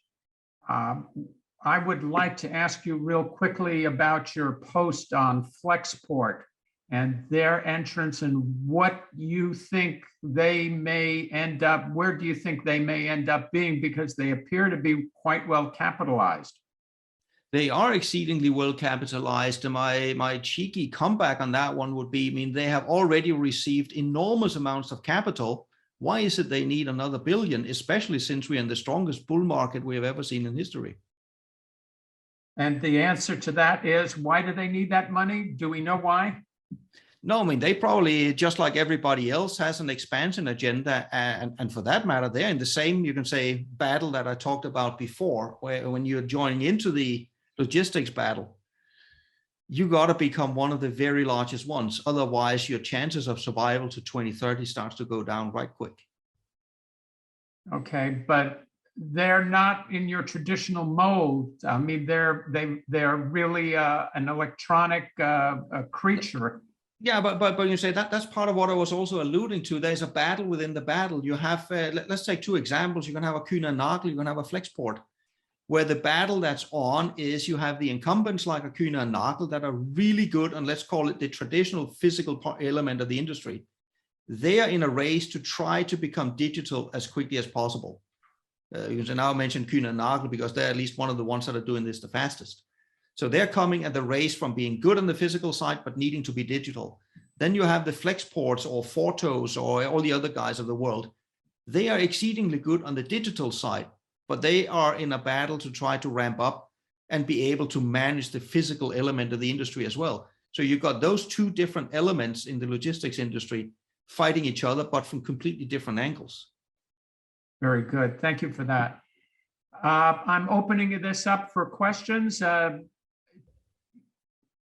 I would like to ask you real quickly about your post on Flexport and their entrance and what you think they may end up, where do you think they may end up being, because they appear to be quite well capitalized. They are exceedingly well capitalized. My cheeky comeback on that one would be, I mean, they have already received enormous amounts of capital. Why is it they need another billion, especially since we're in the strongest bull market we have ever seen in history? And the answer to that is, why do they need that money? Do we know why? No, I mean, they probably, just like everybody else, has an expansion agenda. And for that matter, they're in the same, you can say, battle that I talked about before, where when you're joining into the logistics battle, you got to become one of the very largest ones. Otherwise, your chances of survival to 2030 starts to go down right quick. Okay, but they're not in your traditional mold. I mean, they're really an electronic creature. Yeah, but you say that's part of what I was also alluding to. There's a battle within the battle. You have, let's take two examples. You can have a Kühne Nagel, you can have a Flexport, where the battle that's on is you have the incumbents like a Kühne Nagel that are really good, and let's call it the traditional physical element of the industry. They are in a race to try to become digital as quickly as possible. You can now mention Kühne Nagel because they're at least one of the ones that are doing this the fastest. So they're coming at the race from being good on the physical side, but needing to be digital. Then you have the Flexports or Fortos or all the other guys of the world. They are exceedingly good on the digital side, but they are in a battle to try to ramp up and be able to manage the physical element of the industry as well. So you've got those two different elements in the logistics industry fighting each other, but from completely different angles. Very good. Thank you for that. I'm opening this up for questions.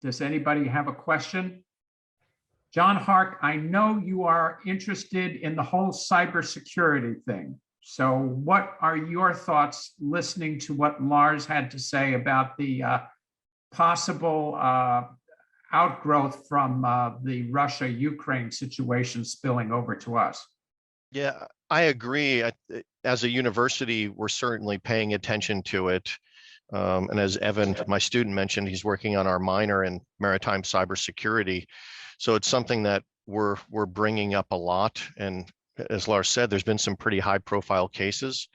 Does anybody have a question? John Hark, I know you are interested in the whole cybersecurity thing. So what are your thoughts listening to what Lars had to say about the possible outgrowth from the Russia-Ukraine situation spilling over to us? Yeah, I agree. As a university, we're certainly paying attention to it. And as Evan, my student, mentioned, he's working on our minor in maritime cybersecurity. So it's something that we're bringing up a lot. And as Lars said, there's been some pretty high-profile cases,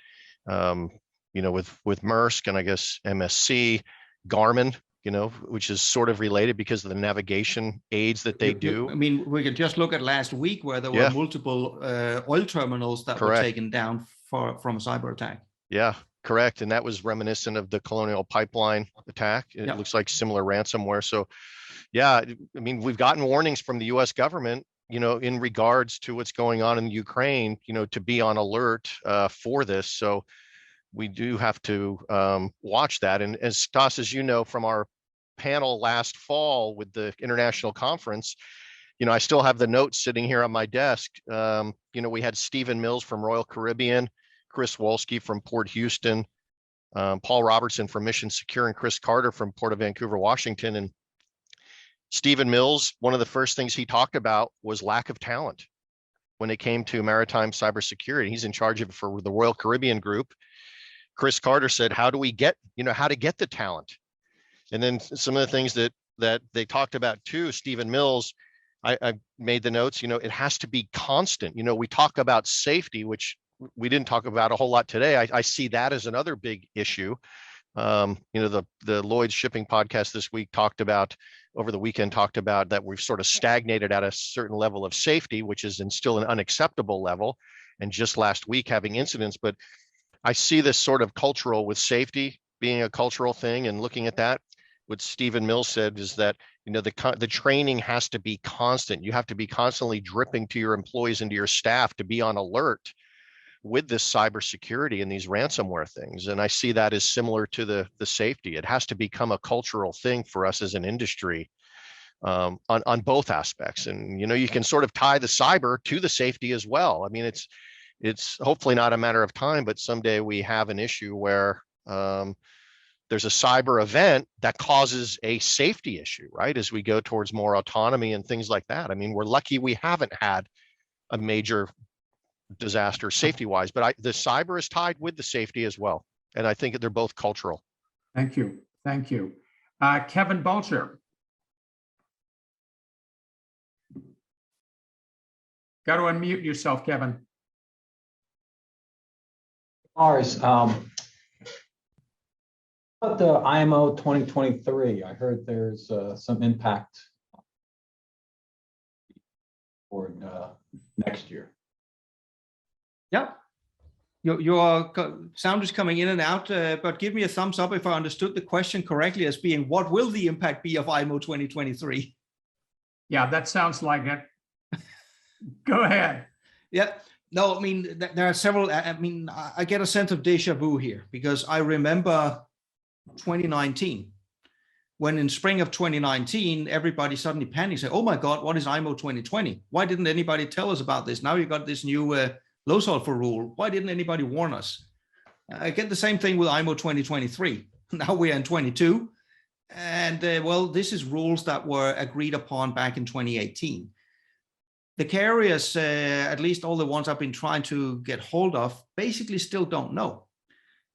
with MAERSK and I guess MSC, Garmin, which is sort of related because of the navigation aids that they do. I mean, we could just look at last week where there were multiple oil terminals that were taken down from a cyber attack. Yeah, correct. And that was reminiscent of the Colonial Pipeline attack. It looks like similar ransomware. So yeah, I mean, we've gotten warnings from the US government, in regards to what's going on in Ukraine, to be on alert for this. So we do have to watch that. And as Stas, as you know, from our panel last fall with the international conference, I still have the notes sitting here on my desk. We had Stephen Mills from Royal Caribbean, Chris Wolski from Port Houston, Paul Robertson from Mission Secure, and Chris Carter from Port of Vancouver, Washington. And Stephen Mills, one of the first things he talked about was lack of talent when it came to maritime cybersecurity. He's in charge of it for the Royal Caribbean group. Chris Carter said, how do we get, how to get the talent? And then some of the things that they talked about too, Stephen Mills, I made the notes, it has to be constant. We talk about safety, which we didn't talk about a whole lot today. I see that as another big issue. The Lloyd's Shipping podcast this week over the weekend talked about that we've sort of stagnated at a certain level of safety, which is still an unacceptable level. And just last week having incidents, but I see this sort of cultural with safety being a cultural thing, and looking at that, what Stephen Mills said is that, the training has to be constant. You have to be constantly dripping to your employees and to your staff to be on alert with this cybersecurity and these ransomware things. And I see that as similar to the safety. It has to become a cultural thing for us as an industry on both aspects. And, you can sort of tie the cyber to the safety as well. I mean, it's hopefully not a matter of time, but someday we have an issue where there's a cyber event that causes a safety issue, right? As we go towards more autonomy and things like that. I mean, we're lucky we haven't had a major disaster safety-wise, but the cyber is tied with the safety as well. And I think they're both cultural. Thank you. Thank you. Kevin Bulger. Got to unmute yourself, Kevin. Lars, about the IMO 2023, I heard there's some impact for next year. Yeah, your sound is coming in and out, but give me a thumbs up if I understood the question correctly as being, what will the impact be of IMO 2023? Yeah, that sounds like it. Go ahead. Yeah, no, I mean, there are several, I mean, I get a sense of deja vu here because I remember 2019, when in spring of 2019, everybody suddenly panicked, said, oh my God, what is IMO 2020? Why didn't anybody tell us about this? Now you got this new low sulfur rule. Why didn't anybody warn us? I get the same thing with IMO 2023. Now we're in 22. And well, this is rules that were agreed upon back in 2018. The carriers, at least all the ones I've been trying to get hold of, basically still don't know.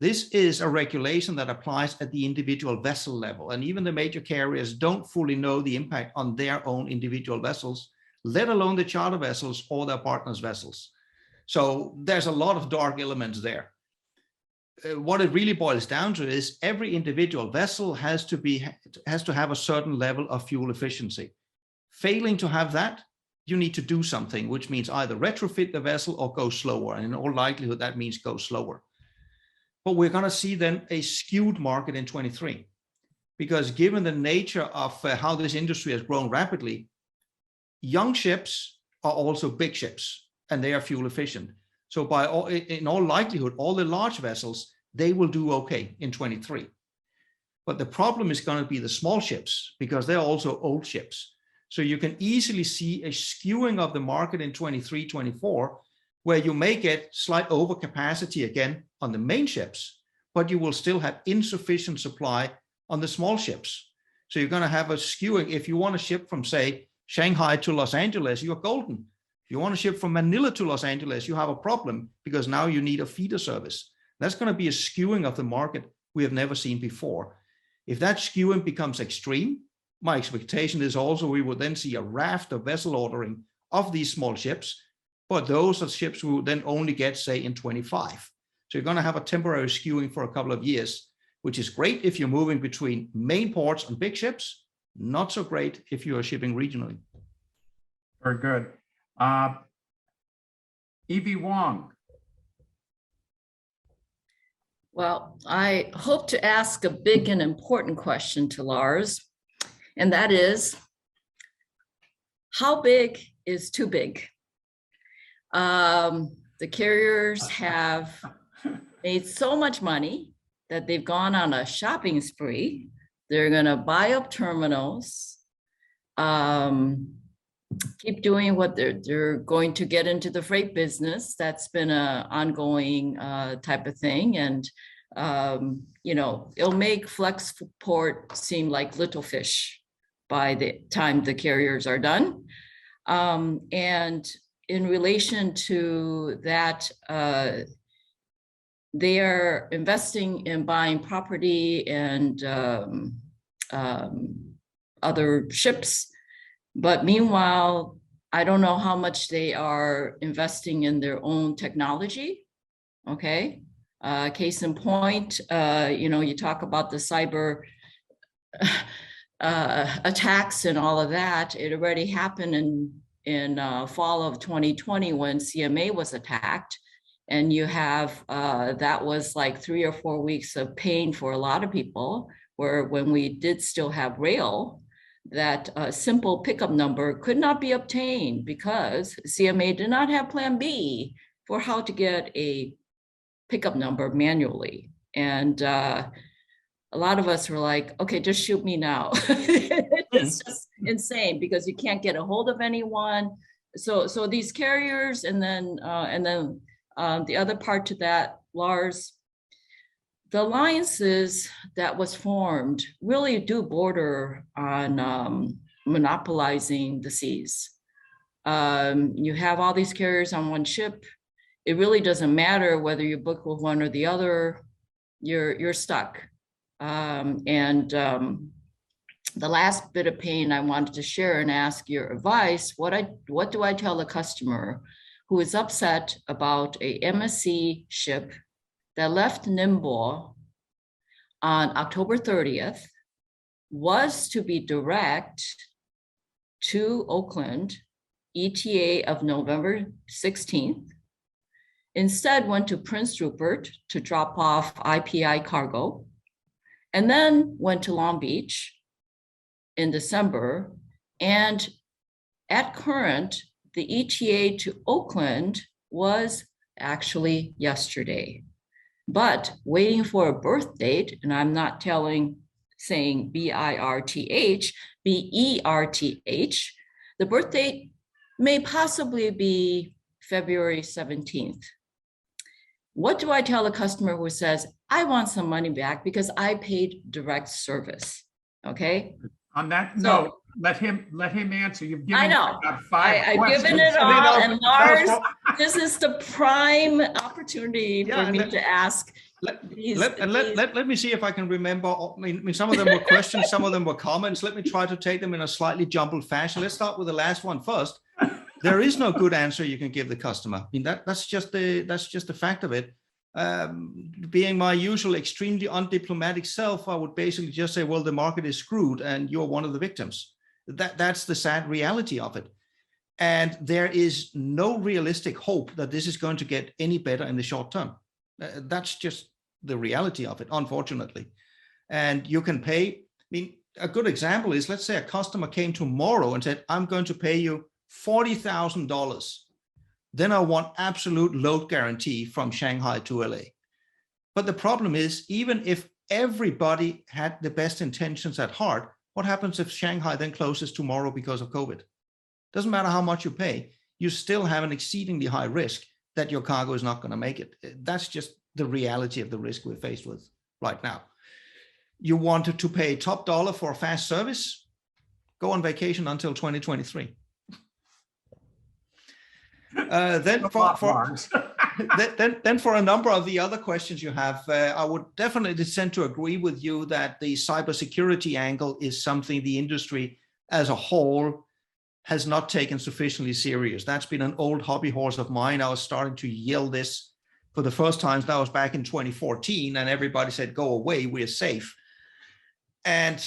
This is a regulation that applies at the individual vessel level. And even the major carriers don't fully know the impact on their own individual vessels, let alone the charter vessels or their partners' vessels. So there's a lot of dark elements there. What it really boils down to is every individual vessel has to have a certain level of fuel efficiency. Failing to have that, you need to do something, which means either retrofit the vessel or go slower. And in all likelihood, that means go slower. But we're going to see then a skewed market in 23, because given the nature of how this industry has grown rapidly, young ships are also big ships and they are fuel efficient. So in all likelihood, all the large vessels, they will do okay in 23. But the problem is going to be the small ships because they're also old ships. So you can easily see a skewing of the market in 23, 24, where you may get slight overcapacity again on the main ships, but you will still have insufficient supply on the small ships. So you're going to have a skewing. If you want to ship from, say, Shanghai to Los Angeles, you're golden. If you want to ship from Manila to Los Angeles, you have a problem because now you need a feeder service. That's going to be a skewing of the market we have never seen before. If that skewing becomes extreme, my expectation is also we will then see a raft of vessel ordering of these small ships, but those are ships we will then only get, say, in 25. So you're going to have a temporary skewing for a couple of years, which is great if you're moving between main ports and big ships, not so great if you are shipping regionally. Very good. Evie Wong. Well, I hope to ask a big and important question to Lars, and that is, how big is too big? The carriers have made so much money that they've gone on a shopping spree. They're going to buy up terminals, keep doing what they're going to get into the freight business. That's been an ongoing type of thing. And, you know, it'll make Flexport seem like little fish by the time the carriers are done. And in relation to that, they are investing in buying property and other ships. But meanwhile, I don't know how much they are investing in their own technology. Okay. Case in point, you know, you talk about the cyber attacks and all of that. It already happened in fall of 2020 when CMA was attacked. And you have, that was like 3 or 4 weeks of pain for a lot of people, where when we did still have rail, that simple pickup number could not be obtained because CMA did not have plan B for how to get a pickup number manually. And a lot of us were like, okay, just shoot me now. It's just insane because you can't get a hold of anyone. So these carriers, and then the other part to that, Lars, the alliances that was formed really do border on monopolizing the seas. You have all these carriers on one ship. It really doesn't matter whether you book with one or the other, you're stuck. The last bit of pain I wanted to share and ask your advice, what do I tell a customer who is upset about a MSC ship that left Ningbo on October 30th, was to be direct to Oakland, ETA of November 16th, instead went to Prince Rupert to drop off IPI cargo, and then went to Long Beach in December and at current, the ETA to Oakland was actually yesterday. But waiting for a birth date, and I'm not saying BIRTH, BERTH, the birth date may possibly be February 17th. What do I tell a customer who says, I want some money back because I paid direct service? Okay. On that note, let him answer. You've given I know. about 5 I've questions. given it all, and Lars, this is the prime opportunity for me to ask. Let me see if I can remember. I mean, some of them were questions, some of them were comments. Let me try to take them in a slightly jumbled fashion. Let's start with the last one first. There is no good answer you can give the customer. I mean, that's just the fact of it. Being my usual extremely undiplomatic self, I would basically just say, well, the market is screwed and you're one of the victims. That's the sad reality of it. And there is no realistic hope that this is going to get any better in the short term. That's just the reality of it, unfortunately. And you can pay, I mean, a good example is, let's say a customer came tomorrow and said, I'm going to pay you $40,000. Then I want absolute load guarantee from Shanghai to LA. But the problem is, even if everybody had the best intentions at heart, what happens if Shanghai then closes tomorrow because of COVID? Doesn't matter how much you pay, you still have an exceedingly high risk that your cargo is not going to make it. That's just the reality of the risk we're faced with right now. You wanted to pay top dollar for a fast service? Go on vacation until 2023. Then for a number of the other questions you have, I would definitely tend to agree with you that the cybersecurity angle is something the industry as a whole has not taken sufficiently serious. That's been an old hobby horse of mine. I was starting to yell this for the first time. That was back in 2014, and everybody said, go away, we're safe. And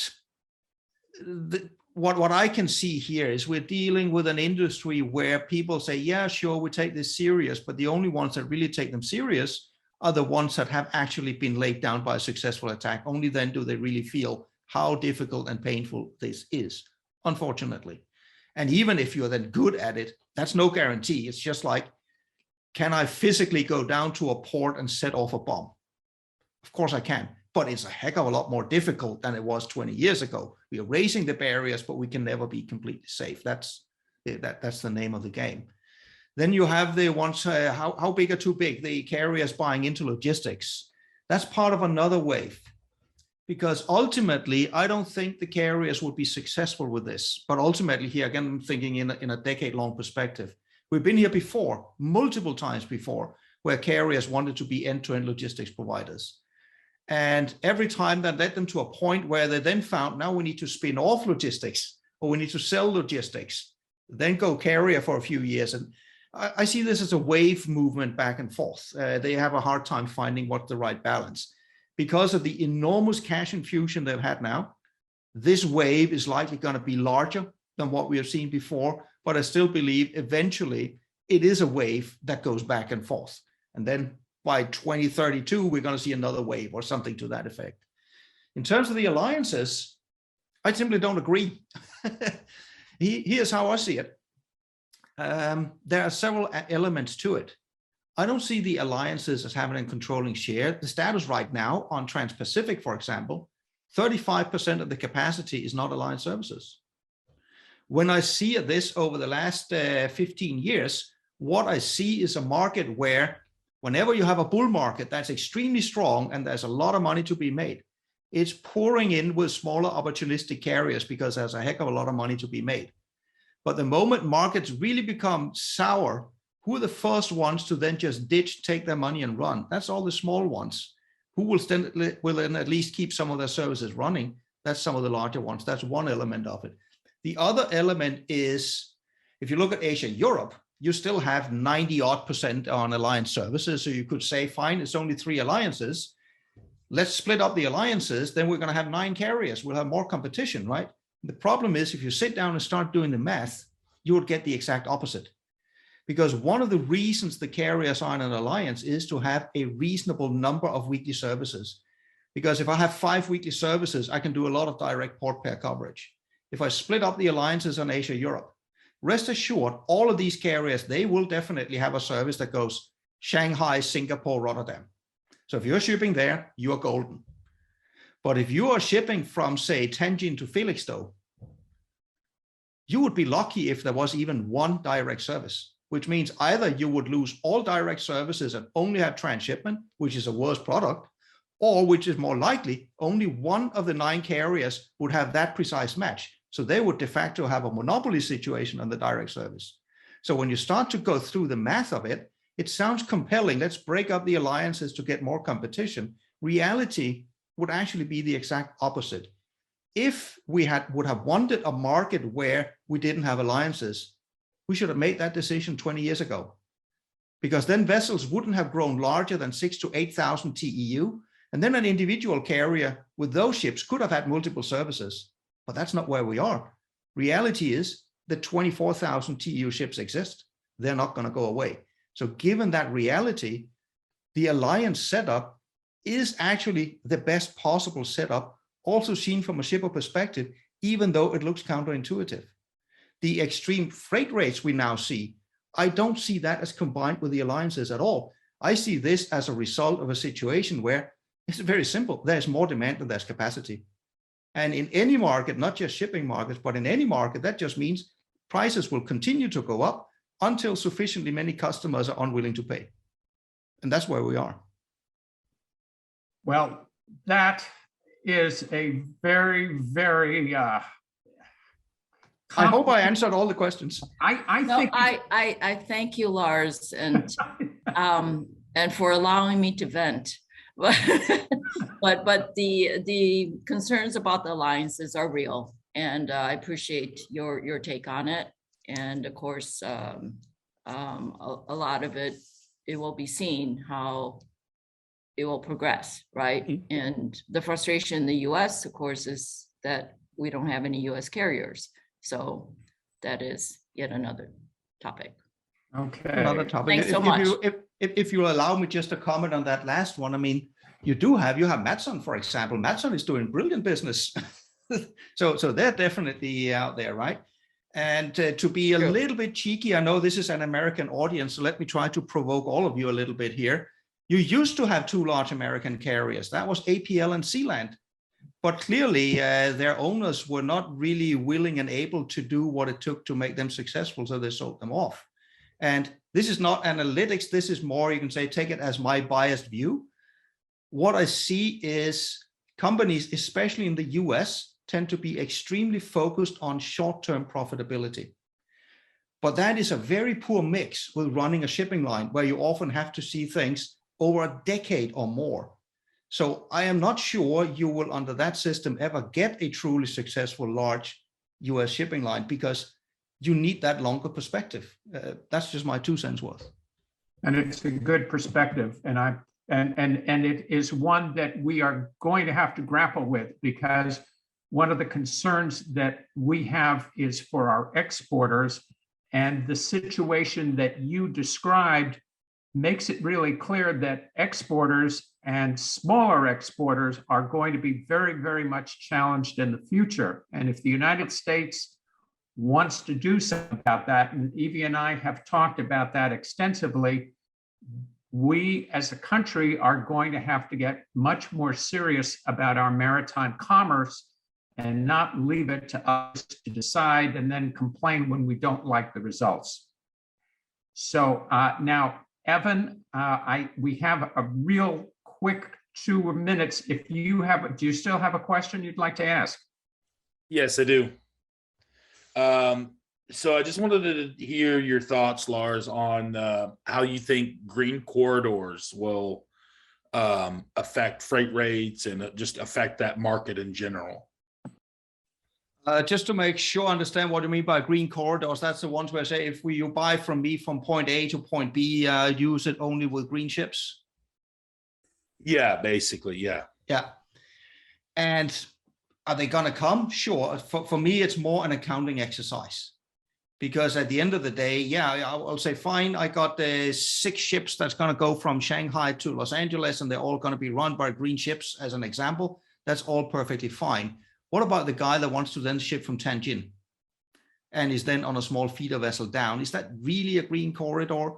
what I can see here is we're dealing with an industry where people say, yeah, sure, we take this serious, but the only ones that really take them serious are the ones that have actually been laid down by a successful attack. Only then do they really feel how difficult and painful this is, unfortunately. And even if you're then good at it, that's no guarantee. It's just like, can I physically go down to a port and set off a bomb? Of course I can, but it's a heck of a lot more difficult than it was 20 years ago. We are raising the barriers, but we can never be completely safe. That's the name of the game. Then you have the ones, how big are too big? The carriers buying into logistics. That's part of another wave. Because ultimately, I don't think the carriers would be successful with this. But ultimately, here again, I'm thinking in a decade-long perspective. We've been here before, multiple times before, where carriers wanted to be end-to-end logistics providers. And every time that led them to a point where they then found, now we need to spin off logistics, or we need to sell logistics, then go carrier for a few years. And I see this as a wave movement back and forth. They have a hard time finding what's the right balance. Because of the enormous cash infusion they've had now, this wave is likely going to be larger than what we have seen before, but I still believe eventually it is a wave that goes back and forth. And then by 2032, we're going to see another wave or something to that effect. In terms of the alliances, I simply don't agree. Here's how I see it. There are several elements to it. I don't see the alliances as having a controlling share. The status right now on Trans-Pacific, for example, 35% of the capacity is not alliance services. When I see this over the last 15 years, what I see is a market where whenever you have a bull market that's extremely strong and there's a lot of money to be made, it's pouring in with smaller opportunistic carriers because there's a heck of a lot of money to be made. But the moment markets really become sour, who are the first ones to then just ditch, take their money and run? That's all the small ones. Who will then at least keep some of their services running? That's some of the larger ones. That's one element of it. The other element is, if you look at Asia, Europe, you still have 90% on alliance services. So you could say, fine, it's only 3 alliances. Let's split up the alliances. Then we're going to have 9 carriers. We'll have more competition, right? The problem is if you sit down and start doing the math, you would get the exact opposite. Because one of the reasons the carriers are in an alliance is to have a reasonable number of weekly services. Because if I have 5 weekly services, I can do a lot of direct port pair coverage. If I split up the alliances on Asia, Europe, rest assured, all of these carriers, they will definitely have a service that goes Shanghai, Singapore, Rotterdam. So if you're shipping there, you are golden. But if you are shipping from, say, Tianjin to Felixstowe, you would be lucky if there was even one direct service, which means either you would lose all direct services and only have transshipment, which is a worse product, or which is more likely, only one of the 9 carriers would have that precise match. So they would de facto have a monopoly situation on the direct service. So when you start to go through the math of it, it sounds compelling. Let's break up the alliances to get more competition. Reality would actually be the exact opposite. If we would have wanted a market where we didn't have alliances, we should have made that decision 20 years ago, because then vessels wouldn't have grown larger than 6,000 to 8,000 TEU. And then an individual carrier with those ships could have had multiple services, but that's not where we are. Reality is that 24,000 TEU ships exist. They're not going to go away. So given that reality, the alliance setup is actually the best possible setup, also seen from a shipper perspective, even though it looks counterintuitive. The extreme freight rates we now see, I don't see that as combined with the alliances at all. I see this as a result of a situation where it's very simple. There's more demand than there's capacity. And in any market, not just shipping markets, but in any market, that just means prices will continue to go up until sufficiently many customers are unwilling to pay. And that's where we are. Well, that is a very, very I hope I answered all the questions. I thank you, Lars, and for allowing me to vent. But the concerns about the alliances are real, and I appreciate your take on it. And of course, a lot of it will be seen how it will progress, right? Mm-hmm. And the frustration in the U.S., of course, is that we don't have any U.S. carriers. So that is yet another topic. Okay. Another topic. Thanks so much. If you allow me just to comment on that last one, I mean, you have Matson, for example. Matson is doing brilliant business. so they're definitely out there, right? And to be a little bit cheeky, I know this is an American audience, so let me try to provoke all of you a little bit here. You used to have 2 large American carriers. That was APL and Sealand. But clearly, their owners were not really willing and able to do what it took to make them successful, so they sold them off. And this is not analytics. This is more, you can say, take it as my biased view. What I see is companies, especially in the US, tend to be extremely focused on short-term profitability. But that is a very poor mix with running a shipping line, where you often have to see things over a decade or more. So I am not sure you will, under that system, ever get a truly successful large US shipping line, because you need that longer perspective. That's just my 2 cents worth. And it's a good perspective, and it is one that we are going to have to grapple with, because one of the concerns that we have is for our exporters, and the situation that you described makes it really clear that exporters and smaller exporters are going to be very, very much challenged in the future. And if the United States wants to do something about that, and Evie and I have talked about that extensively, we as a country are going to have to get much more serious about our maritime commerce and not leave it to us to decide and then complain when we don't like the results. So now, Evan, we have a real quick 2 minutes. If you have, do you still have a question you'd like to ask? Yes, I do. So I just wanted to hear your thoughts, Lars, on how you think green corridors will affect freight rates and just affect that market in general. Just to make sure I understand what you mean by green corridors, that's the ones where I say, if you buy from me from point A to point B, use it only with green ships? Yeah, basically, yeah. Yeah. And are they going to come? Sure. For me, it's more an accounting exercise. Because at the end of the day, yeah, I'll say, fine, I got 6 ships that's going to go from Shanghai to Los Angeles, and they're all going to be run by green ships, as an example. That's all perfectly fine. What about the guy that wants to then ship from Tianjin? and is then on a small feeder vessel down. Is that really a green corridor?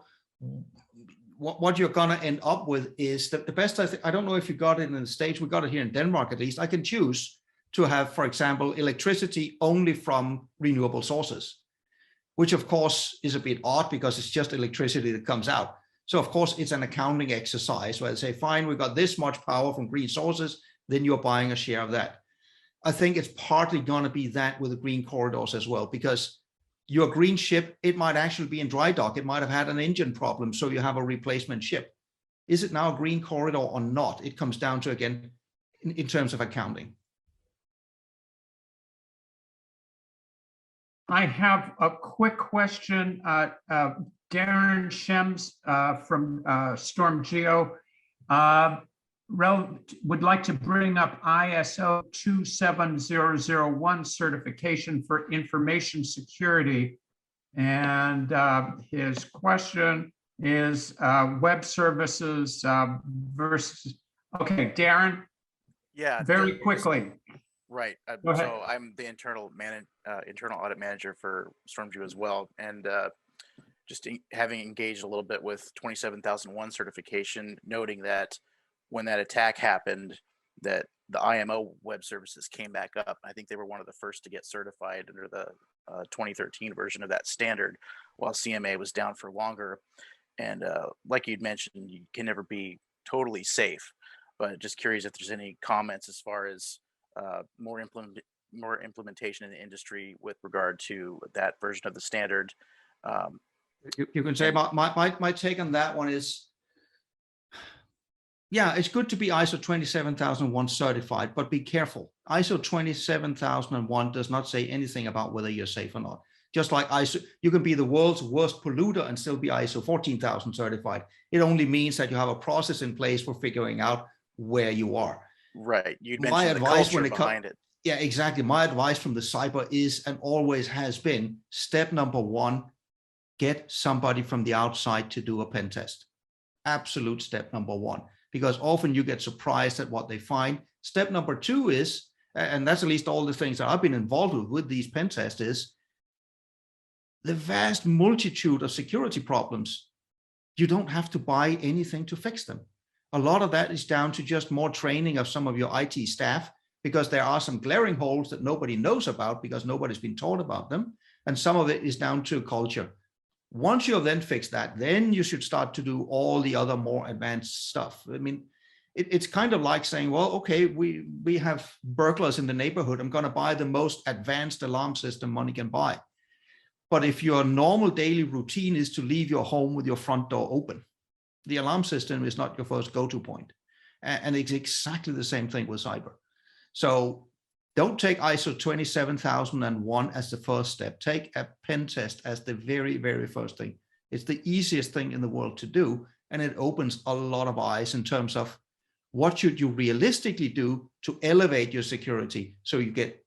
What you're going to end up with is that the best, I don't know if you got it in the States, we got it here in Denmark at least. I can choose to have, for example, electricity only from renewable sources, which of course is a bit odd because it's just electricity that comes out. So of course it's an accounting exercise where they say, fine, we got this much power from green sources, then you're buying a share of that. I think it's partly going to be that with the green corridors as well, because your green ship, it might actually be in dry dock. It might have had an engine problem, so you have a replacement ship. Is it now a green corridor or not? It comes down to, again, in terms of accounting. I have a quick question. Darren Shems from Storm Geo would like to bring up ISO 27001 certification for information security. And his question is web services versus, okay, Darren? Yeah. Very quickly. Right. Go ahead. So I'm the internal audit manager for StormGeo as well. And just having engaged a little bit with 27001 certification, noting that when that attack happened, that the IMO web services came back up. I think they were one of the first to get certified under the 2013 version of that standard, while CMA was down for longer. And like you'd mentioned, you can never be totally safe, but just curious if there's any comments as far as more implementation in the industry with regard to that version of the standard. You can say my take on that one is, yeah, it's good to be ISO 27001 certified, but be careful. ISO 27001 does not say anything about whether you're safe or not. Just like ISO, you can be the world's worst polluter and still be ISO 14000 certified. It only means that you have a process in place for figuring out where you are. Right. You My mentioned the advice culture when it behind it. Yeah, exactly. My advice from the cyber is, and always has been, step number one, get somebody from the outside to do a pen test. Absolute step number one, because often you get surprised at what they find. Step number two is, and that's at least all the things that I've been involved with these pen tests, is the vast multitude of security problems. You don't have to buy anything to fix them. A lot of that is down to just more training of some of your IT staff, because there are some glaring holes that nobody knows about because nobody's been taught about them. And some of it is down to culture. Once you have then fixed that, then you should start to do all the other more advanced stuff. I mean, it's kind of like saying, well, okay, we have burglars in the neighborhood. I'm going to buy the most advanced alarm system money can buy. But if your normal daily routine is to leave your home with your front door open, the alarm system is not your first go-to point. And it's exactly the same thing with cyber. So don't take ISO 27001 as the first step. Take a pen test as the very, very first thing. It's the easiest thing in the world to do. And it opens a lot of eyes in terms of what should you realistically do to elevate your security so you get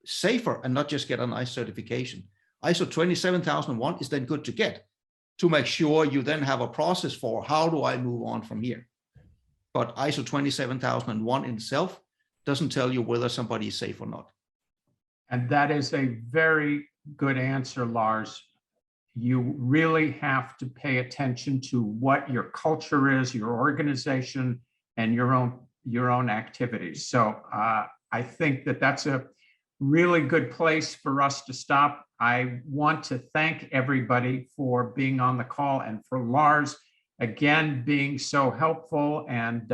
safer and not just get a nice certification. ISO 27001 is then good to get, to make sure you then have a process for how do I move on from here. But ISO 27001 in itself doesn't tell you whether somebody is safe or not. And that is a very good answer, Lars. You really have to pay attention to what your culture is, your organization, and your own activities. So I think that that's a really good place for us to stop. I want to thank everybody for being on the call, and for Lars, again, being so helpful and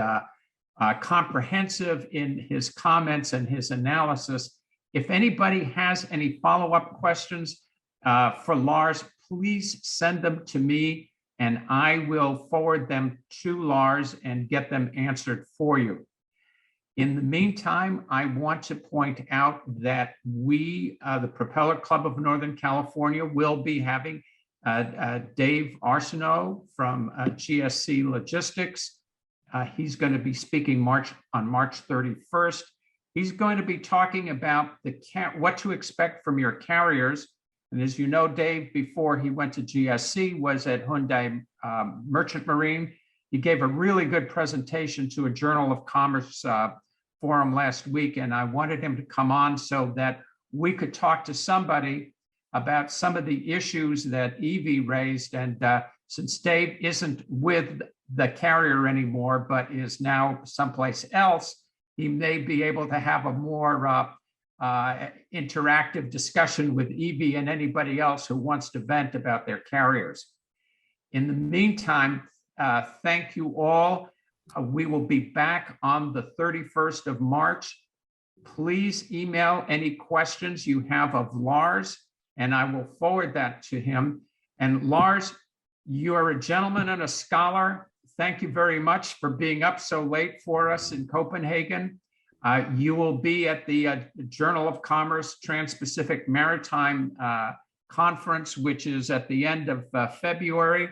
comprehensive in his comments and his analysis. If anybody has any follow-up questions for Lars, please send them to me and I will forward them to Lars and get them answered for you. In the meantime, I want to point out that we, the Propeller Club of Northern California, will be having Dave Arsenault from GSC Logistics. He's going to be speaking on March 31st. He's going to be talking about what to expect from your carriers. And as you know, Dave, before he went to GSC, was at Hyundai Merchant Marine. He gave a really good presentation to a Journal of Commerce forum last week, and I wanted him to come on so that we could talk to somebody about some of the issues that Evie raised. And since Dave isn't with the carrier anymore, but is now someplace else, he may be able to have a more interactive discussion with Evie and anybody else who wants to vent about their carriers. In the meantime, thank you all. We will be back on the 31st of March. Please email any questions you have of Lars, and I will forward that to him. And Lars, you are a gentleman and a scholar. Thank you very much for being up so late for us in Copenhagen. You will be at the Journal of Commerce Trans-Pacific Maritime Conference, which is at the end of February.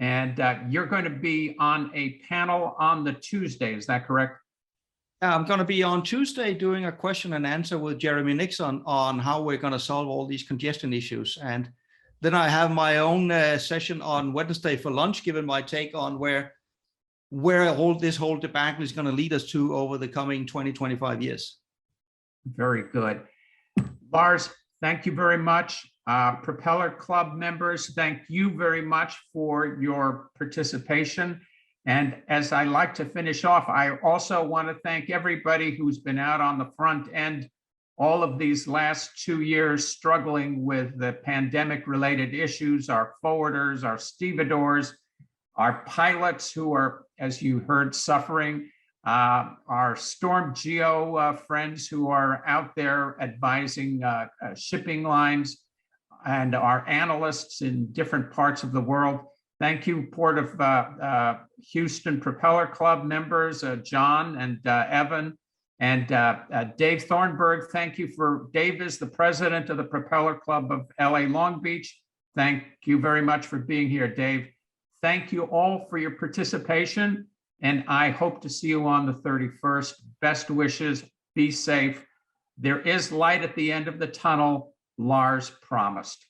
And you're going to be on a panel on the Tuesday, is that correct? I'm going to be on Tuesday doing a question and answer with Jeremy Nixon on how we're going to solve all these congestion issues. And then I have my own session on Wednesday for lunch, giving my take on where this whole debacle is going to lead us to over the coming 20, 25 years. Very good. Lars, thank you very much. Propeller Club members, thank you very much for your participation. And as I like to finish off, I also want to thank everybody who's been out on the front end all of these last 2 years struggling with the pandemic-related issues, our forwarders, our stevedores, our pilots who are, as you heard, suffering, our Storm Geo friends who are out there advising shipping lines, and our analysts in different parts of the world. Thank you, Port of Houston Propeller Club members, John and Evan, and Dave Thornburg. Thank you Dave is the president of the Propeller Club of LA Long Beach. Thank you very much for being here, Dave. Thank you all for your participation, and I hope to see you on the 31st. Best wishes, be safe. There is light at the end of the tunnel, Lars promised.